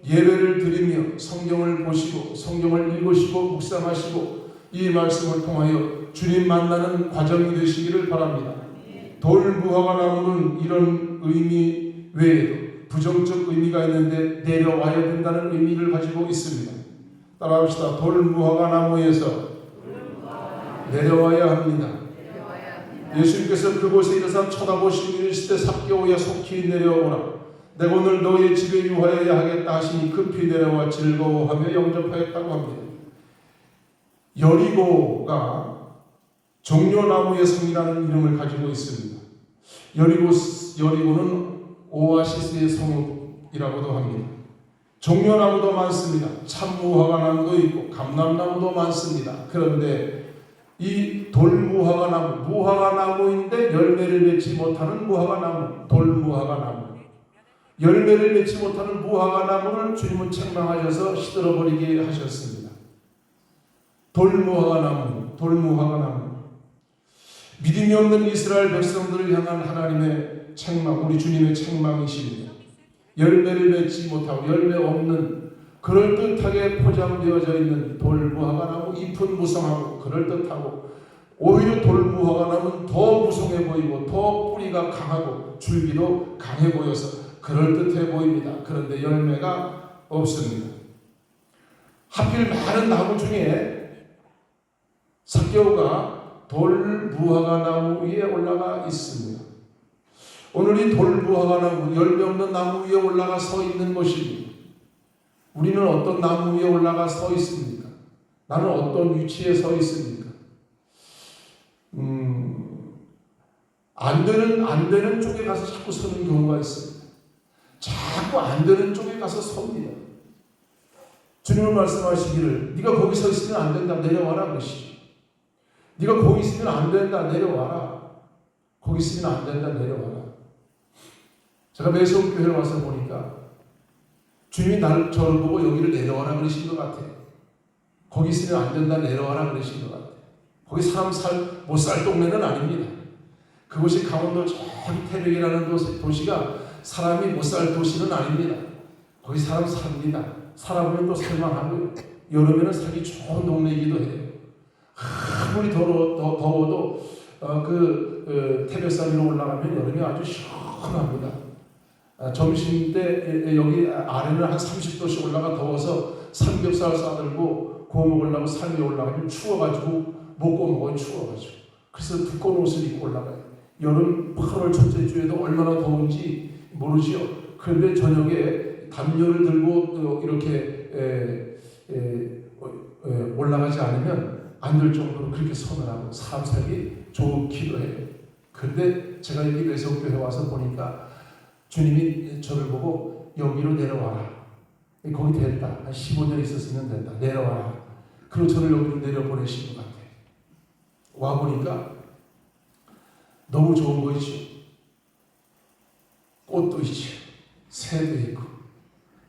예배를 드리며 성경을 보시고 성경을 읽으시고 묵상하시고 이 말씀을 통하여 주님 만나는 과정이 되시기를 바랍니다. 돌무화과 나무는 이런 의미 외에도 부정적 의미가 있는데 내려와야 된다는 의미를 가지고 있습니다. 따라합시다. 돌무화과 나무에서 내려와야 합니다. 예수님께서 그곳에 이르사 쳐다보시고 이르시되 삭개오야 속히 내려오라. 내가 오늘 너의 집에 유하여야 하겠다 하시니 급히 내려와 즐거워하며 영접하였다고 합니다. 여리고가 종려나무의 성이라는 이름을 가지고 있습니다. 여리고는 오아시스의 성이라고도 합니다. 종려나무도 많습니다. 참무화과 나무도 있고 감람나무도 많습니다. 그런데 이 돌무화과 나무, 무화과 나무인데 열매를 맺지 못하는 무화과 나무, 돌무화과 나무. 열매를 맺지 못하는 무화과 나무를 주님은 책망하셔서 시들어버리게 하셨습니다. 돌무화과 나무. 믿음이 없는 이스라엘 백성들을 향한 하나님의 책망, 우리 주님의 책망이십니다. 열매를 맺지 못하고 열매 없는 그럴듯하게 포장되어져 있는 돌무화과 나무, 잎은 무성하고 그럴듯하고 오히려 돌무화과 나무는 더 무성해 보이고 더 뿌리가 강하고 줄기도 강해 보여서 그럴듯해 보입니다. 그런데 열매가 없습니다. 하필 많은 나무 중에 삭개오가 돌무화과 나무 위에 올라가 있습니다. 오늘 이 돌무화과 나무, 열매 없는 나무 위에 올라가 서 있는 것입니다. 우리는 어떤 나무 위에 올라가 서 있습니까? 나는 어떤 위치에 서 있습니까? 안 되는 쪽에 가서 자꾸 서는 경우가 있습니다. 자꾸 안 되는 쪽에 가서 섭니다. 주님은 말씀하시기를 네가 거기 서 있으면 안 된다 내려와라 그러시죠. 네가 거기 있으면 안 된다 내려와라. 거기 있으면 안 된다 내려와라. 제가 매서교회를 와서 보니까 주님이 저를 보고 여기를 내려와라 그러신 것 같아요. 거기 있으면 안 된다 내려와라 그러신 것 같아요. 거기 사람 못 살 동네는 아닙니다. 그곳이 강원도 저기 태백이라는 도시가 사람이 못 살 도시는 아닙니다. 거기 사람 삽니다. 살아보면 또 살만하고요. 여름에는 살기 좋은 동네이기도 해요. 아무리 더워도 태백산 위로 올라가면 여름에 아주 시원합니다. 점심 때 여기 아래는 한 30도씩 올라가 더워서 삼겹살 싸들고 구워 먹으려고 산에 올라가면 추워가지고 못 구워 먹어요. 추워가지고. 그래서 두꺼운 옷을 입고 올라가요. 여름 8월 첫째 주에도 얼마나 더운지 모르지요. 그런데 저녁에 담요를 들고 이렇게 올라가지 않으면 안 될 정도로 그렇게 서늘하고 사람 살기 좋기도 해요. 그런데 제가 여기 외석교회 와서 보니까 주님이 저를 보고 여기로 내려와라. 거기 됐다. 한 15년 있었으면 됐다. 내려와라. 그리고 저를 여기로 내려보내신 것 같아요. 와보니까 너무 좋은 거 있죠. 꽃도 있죠. 새도 있고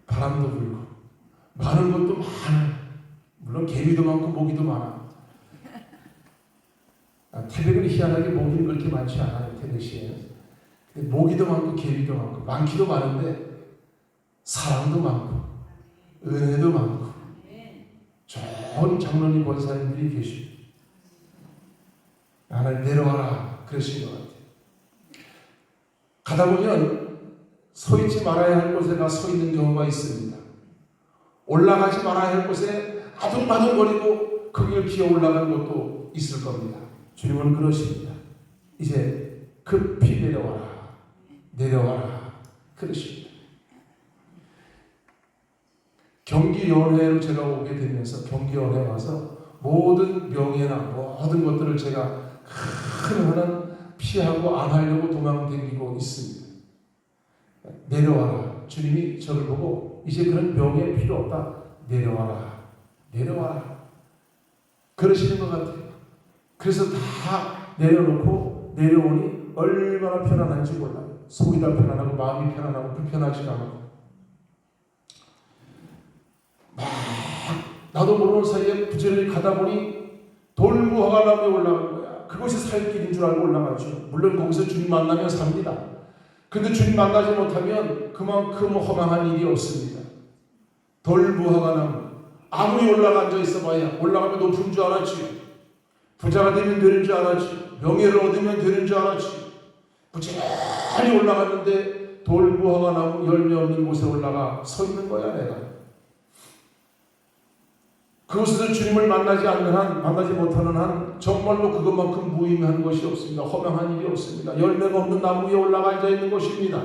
바람도 불고 많은 것도 많아요. 물론 개미도 많고 모기도 많아. 태백은 희한하게 모기는 그렇게 많지 않아요. 태백시에는. 모기도 많고 개미도 많고 많기도 많은데 사랑도 많고 은혜도 많고 좋은 장로님 권사님들이 계시고 하나님 내려와라 그러신 것 같아요. 가다 보면 서 있지 말아야 할 곳에 가 서 있는 경우가 있습니다. 올라가지 말아야 할 곳에 아둥바둥거리고 거기를 기어 올라가는 것도 있을 겁니다. 주님은 그러십니다. 이제 급히 내려와라. 내려와라. 그러십니다. 경기연회로 제가 오게 되면서 경기연회 와서 모든 명예나 모든 것들을 제가 하나는 피하고 안 하려고 도망다니고 있습니다. 내려와라. 주님이 저를 보고 이제 그런 명예 필요 없다. 내려와라. 내려와라. 그러시는 것 같아요. 그래서 다 내려놓고 내려오니 얼마나 편안한지 몰라요. 속이 다 편안하고 마음이 편안하고 불편하지가 않아요. 막 나도 모르는 사이에 부지런히 가다 보니 돌무화과 나무에 올라간 거야. 그것이 살 길인 줄 알고 올라가죠. 물론 거기서 주님 만나면 삽니다. 근데 주님 만나지 못하면 그만큼 허망한 일이 없습니다. 돌무화과 나무 아무리 올라가 앉아 있어봐야 올라가면 높은 줄 알았지. 부자가 되면 되는 줄 알았지. 명예를 얻으면 되는 줄 알았지. 부지런히 올라갔는데 돌무화과 나무 열매 없는 곳에 올라가 서 있는 거야 내가. 그곳에서 주님을 만나지 않는 한, 만나지 못하는 한 정말로 그것만큼 무의미한 것이 없습니다. 허망한 일이 없습니다. 열매가 없는 나무 위에 올라가 앉아 있는 것입니다.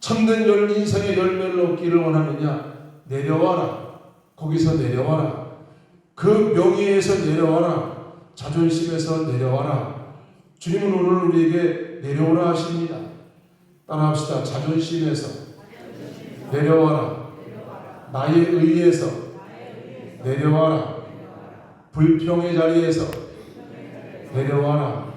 참된 인생의 열매를 얻기를 원하느냐? 내려와라. 거기서 내려와라. 그 명예에서 내려와라. 자존심에서 내려와라. 주님은 오늘 우리에게 내려오라 하십니다. 따라합시다. 자존심에서 내려와라. 나의 의에서 내려와라. 불평의 자리에서 내려와라.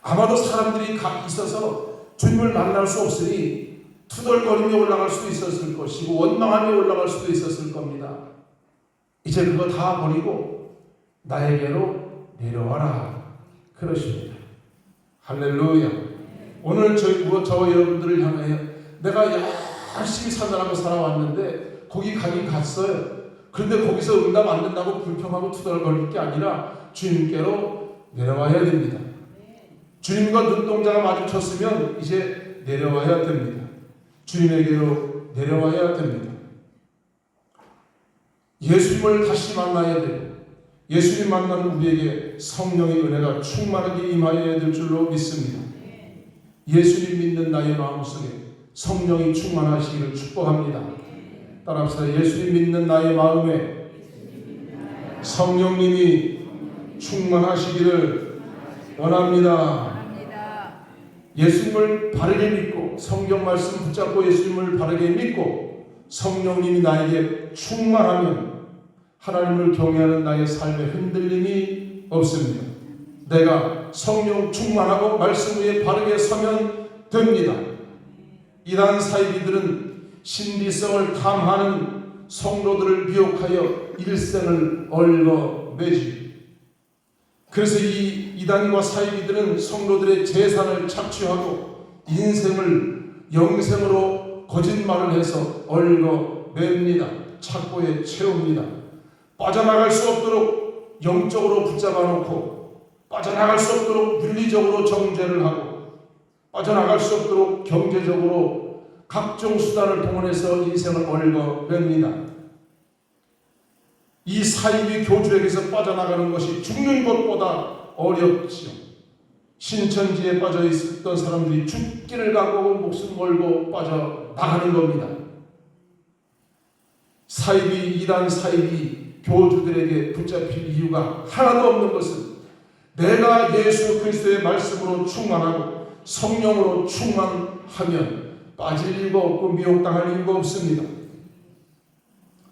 아마도 사람들이 있어서 주님을 만날 수 없으니 투덜거리며 올라갈 수도 있었을 것이고 원망하며 올라갈 수도 있었을 겁니다. 이제 그거 다 버리고 나에게로 내려와라. 그러십니다. 할렐루야. 오늘 저와 여러분들을 향하여 내가 열심히 사느라고 살아왔는데 거기 가긴 갔어요. 그런데 거기서 응답 안 된다고 불평하고 투덜거릴 게 아니라 주님께로 내려와야 됩니다. 주님과 눈동자가 마주쳤으면 이제 내려와야 됩니다. 주님에게로 내려와야 됩니다. 예수님을 다시 만나야 되고 예수님 만나는 우리에게 성령의 은혜가 충만하게 임하여야 될 줄로 믿습니다. 예수님 믿는 나의 마음속에 성령이 충만하시기를 축복합니다. 따라합시다. 예수님 믿는 나의 마음에 성령님이 충만하시기를 원합니다. 예수님을 바르게 믿고 성경 말씀 붙잡고 예수님을 바르게 믿고 성령님이 나에게 충만하면 하나님을 경외하는 나의 삶에 흔들림이 없습니다. 내가 성령 충만하고 말씀 위에 바르게 서면 됩니다. 이단 사이비들은 신비성을 탐하는 성도들을 미혹하여 일생을 얽어매지. 그래서 이 이단과 사이비들은 성도들의 재산을 착취하고 인생을 영생으로 거짓말을 해서 얽어맵니다. 착고에 채웁니다. 빠져나갈 수 없도록 영적으로 붙잡아 놓고 빠져나갈 수 없도록 윤리적으로 정죄를 하고 빠져나갈 수 없도록 경제적으로 각종 수단을 동원해서 인생을 얽어냅니다. 이 사이비 교주에게서 빠져나가는 것이 죽는 것보다 어렵지요. 신천지에 빠져 있었던 사람들이 죽기를 각오하고 목숨 걸고 빠져나가는 겁니다. 이단 사이비 교주들에게 붙잡힐 이유가 하나도 없는 것은 내가 예수 그리스도의 말씀으로 충만하고 성령으로 충만하면 빠질 이유가 없고 미혹당할 이유가 없습니다.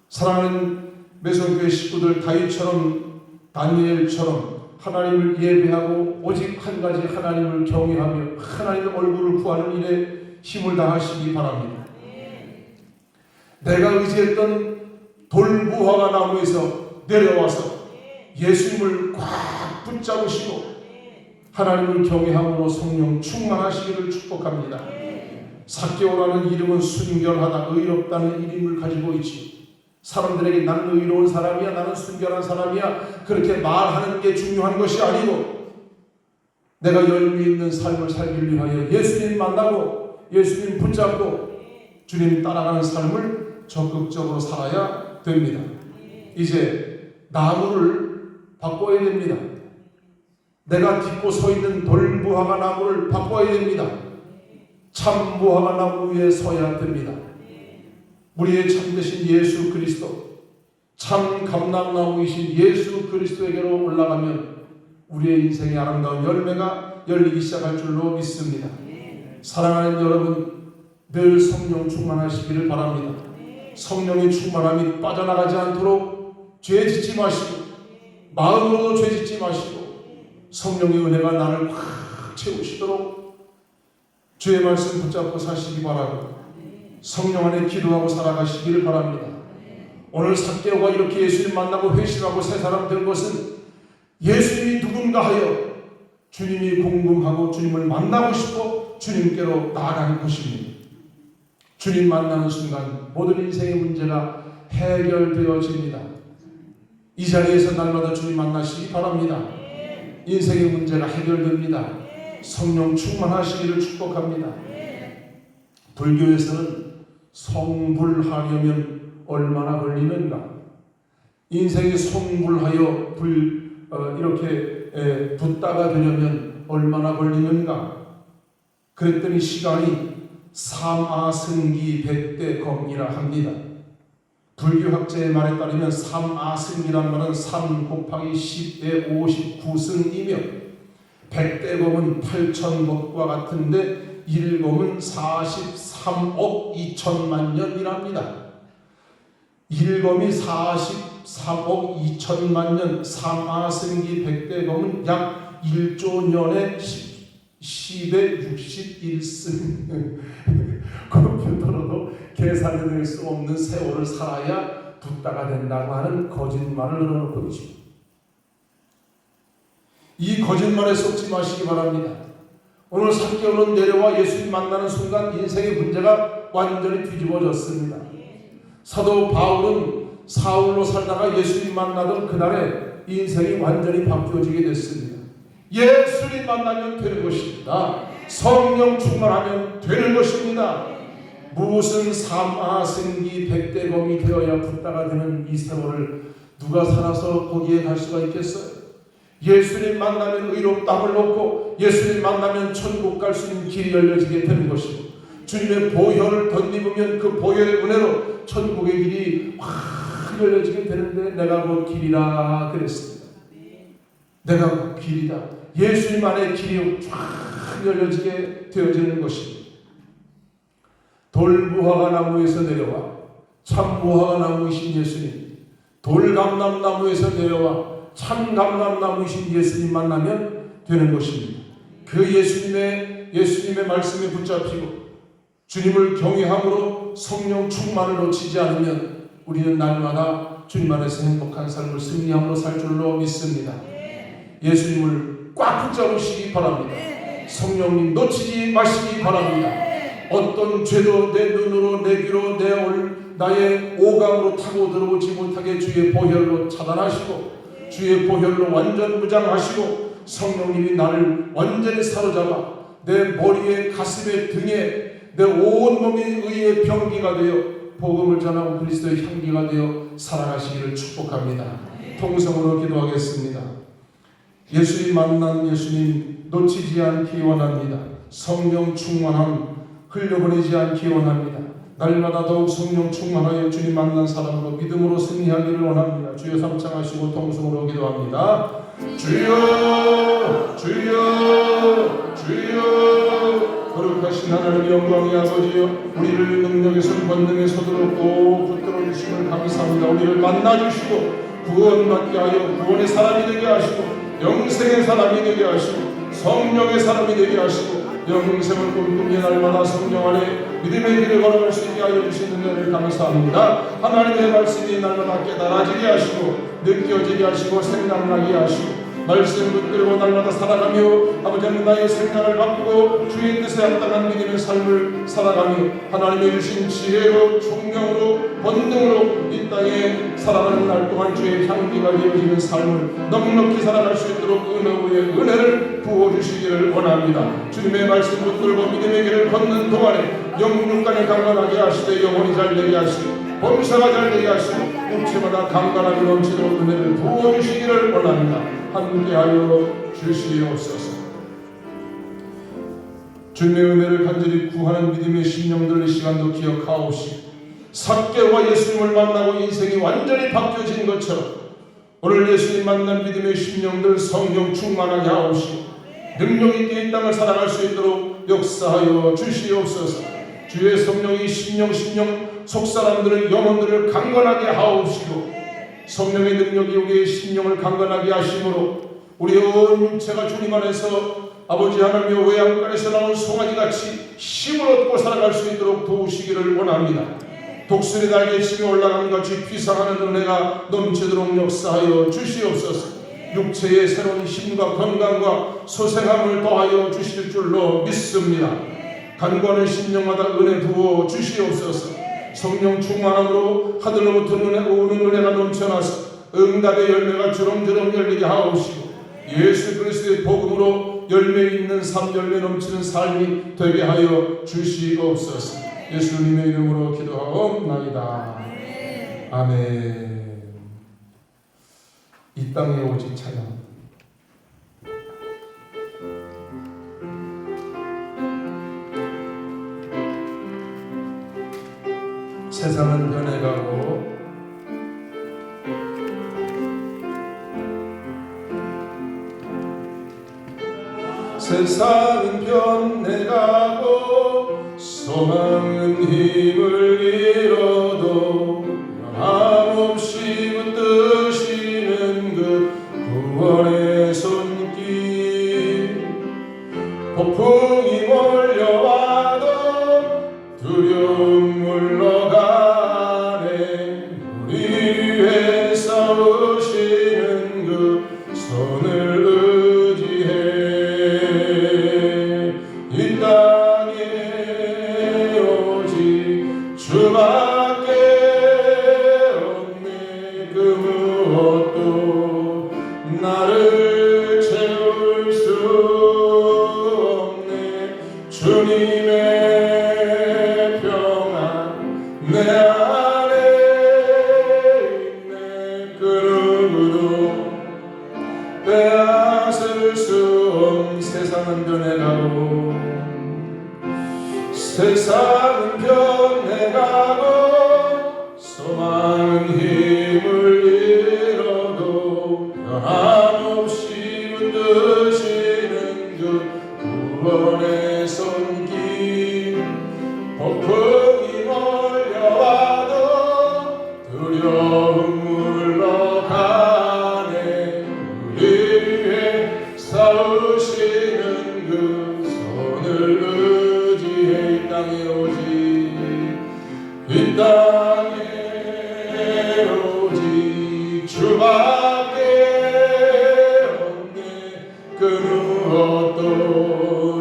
사랑하는 매성교회 식구들, 다윗처럼 다니엘처럼 하나님을 예배하고 오직 한 가지 하나님을 경외하며 하나님의 얼굴을 구하는 일에 힘을 다하시기 바랍니다. 내가 의지했던 돌무화과 나무에서 내려와서 예수님을 꽉 붙잡으시고 하나님을 경외함으로 성령 충만하시기를 축복합니다. 삭개오라는 이름은 순결하다, 의롭다는 이름을 가지고 있지. 사람들에게 나는 의로운 사람이야, 나는 순결한 사람이야, 그렇게 말하는 게 중요한 것이 아니고 내가 열매 있는 삶을 살기 위하여 예수님 만나고 예수님 붙잡고 주님 따라가는 삶을 적극적으로 살아야 됩니다. 이제 나무를 바꿔야 됩니다. 내가 딛고 서 있는 돌무화과 나무를 바꿔야 됩니다. 참 무화과 나무 위에 서야 됩니다. 우리의 참되신 예수 그리스도, 참 감람나무이신 예수 그리스도에게로 올라가면 우리의 인생의 아름다운 열매가 열리기 시작할 줄로 믿습니다. 사랑하는 여러분, 늘 성령 충만하시기를 바랍니다. 성령의 충만함이 빠져나가지 않도록 죄짓지 마시고 마음으로도 죄짓지 마시고 성령의 은혜가 나를 확 채우시도록 주의 말씀 붙잡고 사시기 바라고 성령 안에 기도하고 살아가시기를 바랍니다. 오늘 삭개오가 이렇게 예수님 만나고 회심하고 새 사람 된 것은 예수님이 누군가 하여 주님이 궁금하고 주님을 만나고 싶어 주님께로 나아가는 것입니다. 주님 만나는 순간 모든 인생의 문제가 해결되어집니다. 이 자리에서 날마다 주님 만나시기 바랍니다. 인생의 문제가 해결됩니다. 성령 충만하시기를 축복합니다. 불교에서는 성불하려면 얼마나 걸리는가? 인생이 성불하여 이렇게 붓다가 되려면 얼마나 걸리는가? 그랬더니 시간이 삼아승기 100대 검이라 합니다. 불교학자의 말에 따르면 삼아승기란 말은 3 곱하기 10의 59승이며 100대 검은 8,000법과 같은데 1검은 43억 2천만 년이랍니다. 1검이 43억 2천만 년, 삼아승기 100대 검은 약 1조 년에 10의 61승 컴퓨터로도 계산해낼 수 없는 세월을 살아야 붓다가 된다고 하는 거짓말을 늘어놓고 있죠. 이 거짓말에 속지 마시기 바랍니다. 오늘 삭개오는 내려와 예수님 만나는 순간 인생의 문제가 완전히 뒤집어졌습니다. 사도 바울은 사울로 살다가 예수님 만나던 그날에 인생이 완전히 바뀌어지게 됐습니다. 예수님 만나면 되는 것입니다. 성령 충만하면 되는 것입니다. 무슨 삼아승기 100대 검이 되어야 붓다가 되는 이 세월을 누가 살아서 거기에 갈 수가 있겠어요? 예수님 만나면 의롭다함을 얻고 예수님 만나면 천국 갈 수 있는 길이 열려지게 되는 것이고 주님의 보혈을 덧입으면 그 보혈의 은혜로 천국의 길이 확 열려지게 되는데 내가 곧 길이라 그랬습니다. 내가 곧 길이다. 예수님 안에 길이 쫙 열려지게 되어지는 것입니다. 돌무화과 나무에서 내려와 참무화과 나무이신 예수님, 돌감람나무에서 내려와 참감람나무이신 예수님 만나면 되는 것입니다. 그 예수님의 말씀에 붙잡히고 주님을 경외함으로 성령 충만을 놓치지 않으면 우리는 날마다 주님 안에서 행복한 삶을 승리함으로 살 줄로 믿습니다. 예수님을 꽉 붙잡으시기 바랍니다. 성령님 놓치지 마시기 바랍니다. 어떤 죄도 내 눈으로 내 귀로 나의 오감으로 타고 들어오지 못하게 주의 보혈로 차단하시고 주의 보혈로 완전 무장하시고 성령님이 나를 완전히 사로잡아 내 머리에 가슴에 등에 내 온몸이 의의 병기가 되어 복음을 전하고 그리스도의 향기가 되어 살아가시기를 축복합니다. 통성으로 기도하겠습니다. 예수님 만난 예수님 놓치지 않기 원합니다. 성령 충만함 흘려보내지 않기 원합니다. 날마다 더욱 성령 충만하여 주님 만난 사람으로 믿음으로 승리하기를 원합니다. 주여 삼창하시고 통성으로 기도합니다. 주여 주여 주여 거룩하신 하나님 영광의 아버지여 우리를 능력에서 권능의 손으로 꼭 붙들어 주심을 감사합니다. 우리를 만나주시고 구원받게 하여 구원의 사람이 되게 하시고 영생의 사람이 되게 하시고 성령의 사람이 되게 하시고 영생을 꿈꾸며 날마다 성령 안에 믿음의 길을 걸어갈 수 있게 하여 주시는 은혜를 감사합니다. 하나님의 말씀이 날마다 깨달아지게 하시고 느껴지게 하시고 생각나게 하시고 말씀 붙들고 날마다 살아가며 아버지는 나의 생각을 바꾸고 주의 뜻에 합당한 믿음의 삶을 살아가며 하나님의 주신 지혜로 총명으로 본능으로 이 땅에 살아가는 날 동안 주의 향기가 이어지는 삶을 넉넉히 살아갈 수 있도록 은혜 위에 은혜를 부어주시기를 원합니다. 주님의 말씀 붙들고 믿음의 길을 걷는 동안에 영육간에 강건하게 하시되 영혼이 잘되게 하시고 범사가 잘되게 하시고 육체마다 강건하게 넘치도록 은혜를 부어주시기를 원합니다. 함께하여 주시옵소서. 주님의 은혜를 간절히 구하는 믿음의 심령들 이 시간도 기억하옵시고 삭개와 예수님을 만나고 인생이 완전히 바뀌어진 것처럼 오늘 예수님 만난 믿음의 심령들 성령 충만하게 하옵시고 능력 있게 이 땅을 살아갈 수 있도록 역사하여 주시옵소서. 주의 성령이 심령 속사람들을 영혼들을 강건하게 하옵시고 성령의 능력이 우리의 심령을 강건하게 하심으로 우리의 온 육체가 주님 안에서 아버지 하나님의 외양간에서 나온 송아지같이 힘을 얻고 살아갈 수 있도록 도우시기를 원합니다. 독수리 날개치며 올라간 같이 피상하는 은혜가 넘치도록 역사하여 주시옵소서. 육체의 새로운 힘과 건강과 소생함을 더하여 주실 줄로 믿습니다. 간구하는 심령마다 은혜 부어 주시옵소서. 성령 충만함으로 하늘로부터 오는 은혜가 넘쳐나서 응답의 열매가 주렁주렁 열리게 하옵시고 예수 그리스도의 복음으로 열매 있는 삶, 열매 넘치는 삶이 되게 하여 주시옵소서. 예수님의 이름으로 기도하옵나이다. 아멘. 이 땅에 오직 찬양. 세상은 변해가고 세상은 변해가고 소망은 힘을 잃어도 변함없이 붙드시는 그 구원의 손길 폭풍이 몰려와도 두려움 물러가네 우리 위해 싸우시는 그 손을 의지해 이 땅에 오직 주밖에 없네 그 무엇도 나를 채울 수 없네 주님의 평안 내 안에 있네 그 누구도 빼앗을 수 없는 세상은 변해가고 세상은 변해가고 소망은 힘을 잃어도 변함없이 붙드시는 그 구원의 손길 폭풍이 몰려와도 두려움 물러가네 우리 위해 싸우시는 그 손을 의지해 이 땅에 오직 이 땅에 오직 주밖에 없네 그 무엇도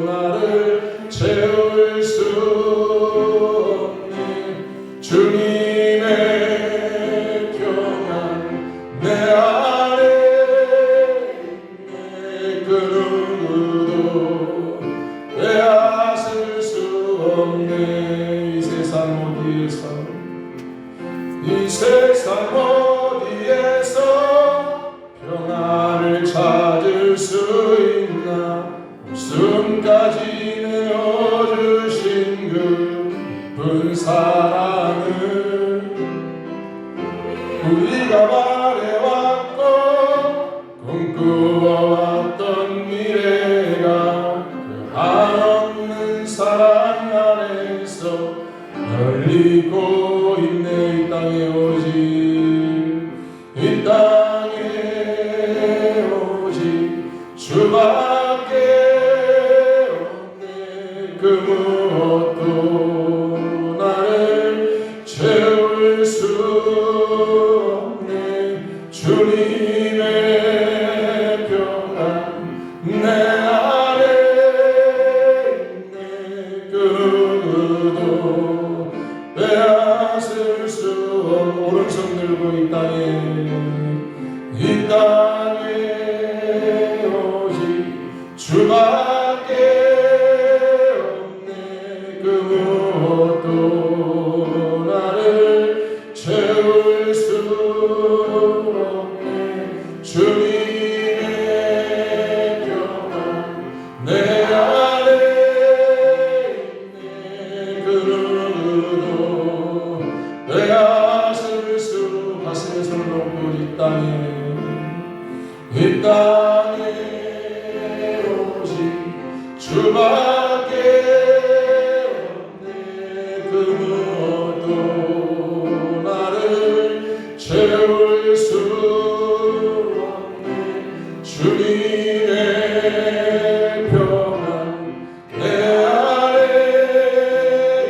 나를 채울 수 위해서 이 세상 어디에서 평안을 찾을 수 있나. 목숨까지 내어주신 그 깊은 사랑을 우리가 말해왔고 꿈꾸어왔던 미래가 그 한없는 사랑 안에서 열리고 있네. 이 땅에 오직 이 땅에 오직 주밖에 없네. 그 무엇도 나를 채울 수 없네. 주님의 평안 내 안에 있네. 그 누구도 빼앗을 수 없는 오른손 들고 이 땅에 오직 주밖에 없네. 그 무엇도 나를 채울 수 없네. 주님의 평안 내 안에 있네. 그 누구도 빼앗을 수 가슴에 손을 놓고 이 땅에 오직 주밖에 없네. 그 무엇도 나를 채울 수 없네. 주님의 평안 내 안에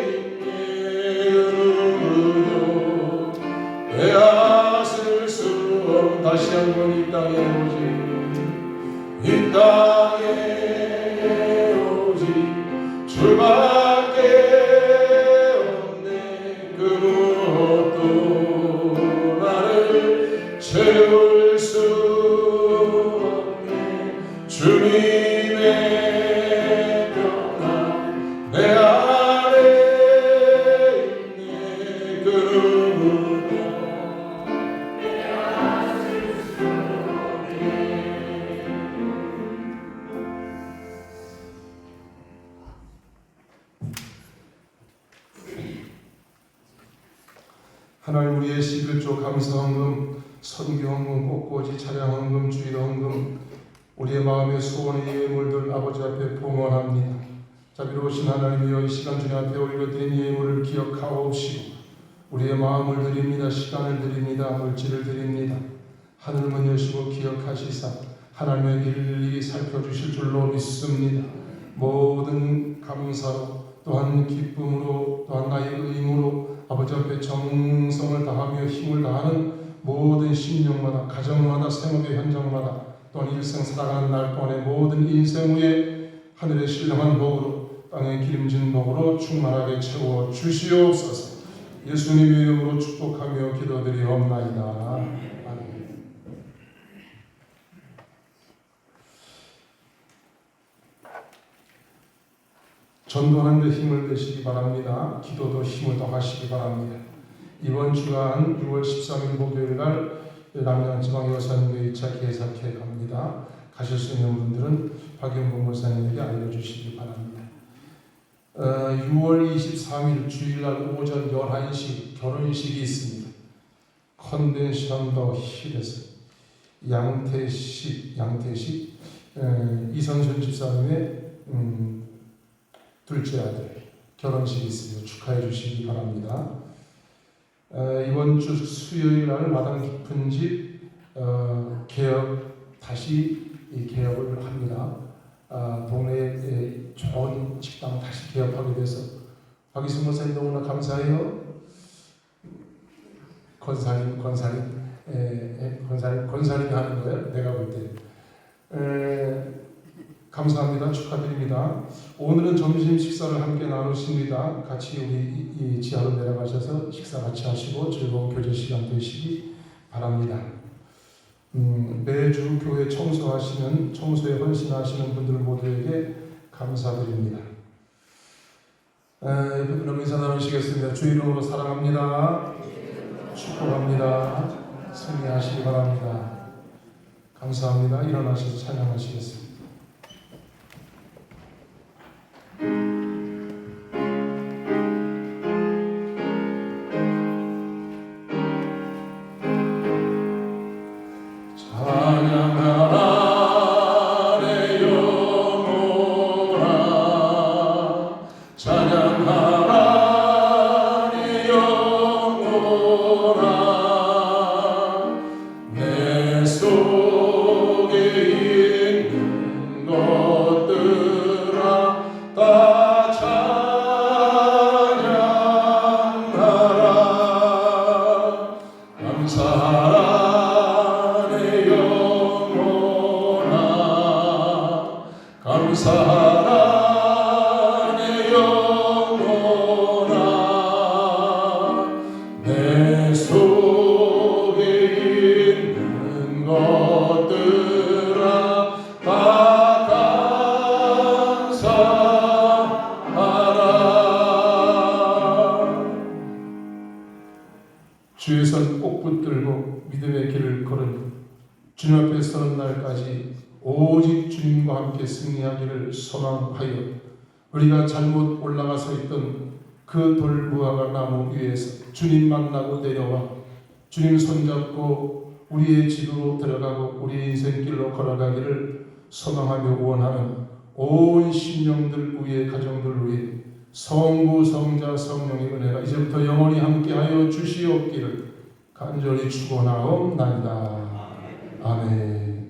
있네. 그 누구도 빼앗을 수 없네. 다시 한번 이 땅에 오직 주밖에 없네. 그 무엇도 나를 채울 수 없네. 주님의 평안 내 안에 있네. 그 누구도 하나님, 우리의 11조 감사헌금, 선교헌금, 꽃꽂이 차량헌금, 주일헌금, 우리의 마음의 소원의 예물들 아버지 앞에 봉헌합니다. 자비로우신 하나님이여, 이 시간 주님 앞에 올려드린 예물을 기억하옵시고 우리의 마음을 드립니다. 시간을 드립니다. 물질을 드립니다. 하늘 문 여시고 기억하시사 하나님의 길을 살펴주실 줄로 믿습니다. 모든 감사로 또한 기쁨으로 또한 나의 의무로 아버지 앞에 정성을 다하며 힘을 다하는 모든 심령마다, 가정마다, 생업의 현장마다, 또한 일생 살아가는 날 동안의 모든 인생 후에 하늘의 신령한 복으로, 땅의 기름진 복으로 충만하게 채워 주시옵소서. 예수님의 이름으로 축복하며 기도드리옵나이다. 아멘. 전도하는 데 힘을 내시기 바랍니다. 기도도 힘을 더하시기 바랍니다. 이번 주간 6월 13일 목요일날 남양지방여산교회 2차 개사케 갑니다. 가실 수 있는 분들은 박영봉 목사님에게 알려주시기 바랍니다. 6월 23일 주일날 오전 11시 결혼식이 있습니다. 컨벤션더 힐에서 양태식 이선순 집사님의 둘째 아들 결혼식이 있으며 축하해 주시기 바랍니다. 이번 주 수요일 날 마당 깊은 집 개업 다시 개업을 합니다. 동네에 좋은 식당 다시 개업하게 돼서 박이순 목사님 너무나 감사해요. 권사님 하는 거예요. 내가 볼 때. 감사합니다. 축하드립니다. 오늘은 점심 식사를 함께 나누십니다. 같이 우리 이 지하로 내려가셔서 식사 같이 하시고 즐거운 교제 시간 되시기 바랍니다. 매주 교회 청소에 헌신하시는 분들 모두에게 감사드립니다. 옆에 분은 인사 나누시겠습니다. 주 이름으로 사랑합니다. 축복합니다. 승리하시기 바랍니다. 감사합니다. 일어나셔서 찬양하시겠습니다. 찬양하라 내 영혼아 찬양하라 내 영혼아 내 속에 있는 것들아 다 찬양하라 감사하라 내 영혼아 감사하라 내 영혼아 내 속에 있는 것들아 다 감사하라 주의 손 꼭 붙들고 믿음의 길을 걸은 주님 앞에 서는 날까지 오직 주님과 함께 승리하기를 소망하여 우리가 잘못 올라가서 있던 그 돌무화과 나무 위에서 주님 만나고 내려와 주님 손잡고 우리의 집으로 들어가고 우리의 인생길로 걸어가기를 소망하며 원하는 온 심령들 위에 가정들 위해 성부 성자 성령의 은혜가 이제부터 영원히 함께하여 주시옵기를 간절히 축원하옵나이다. 아멘.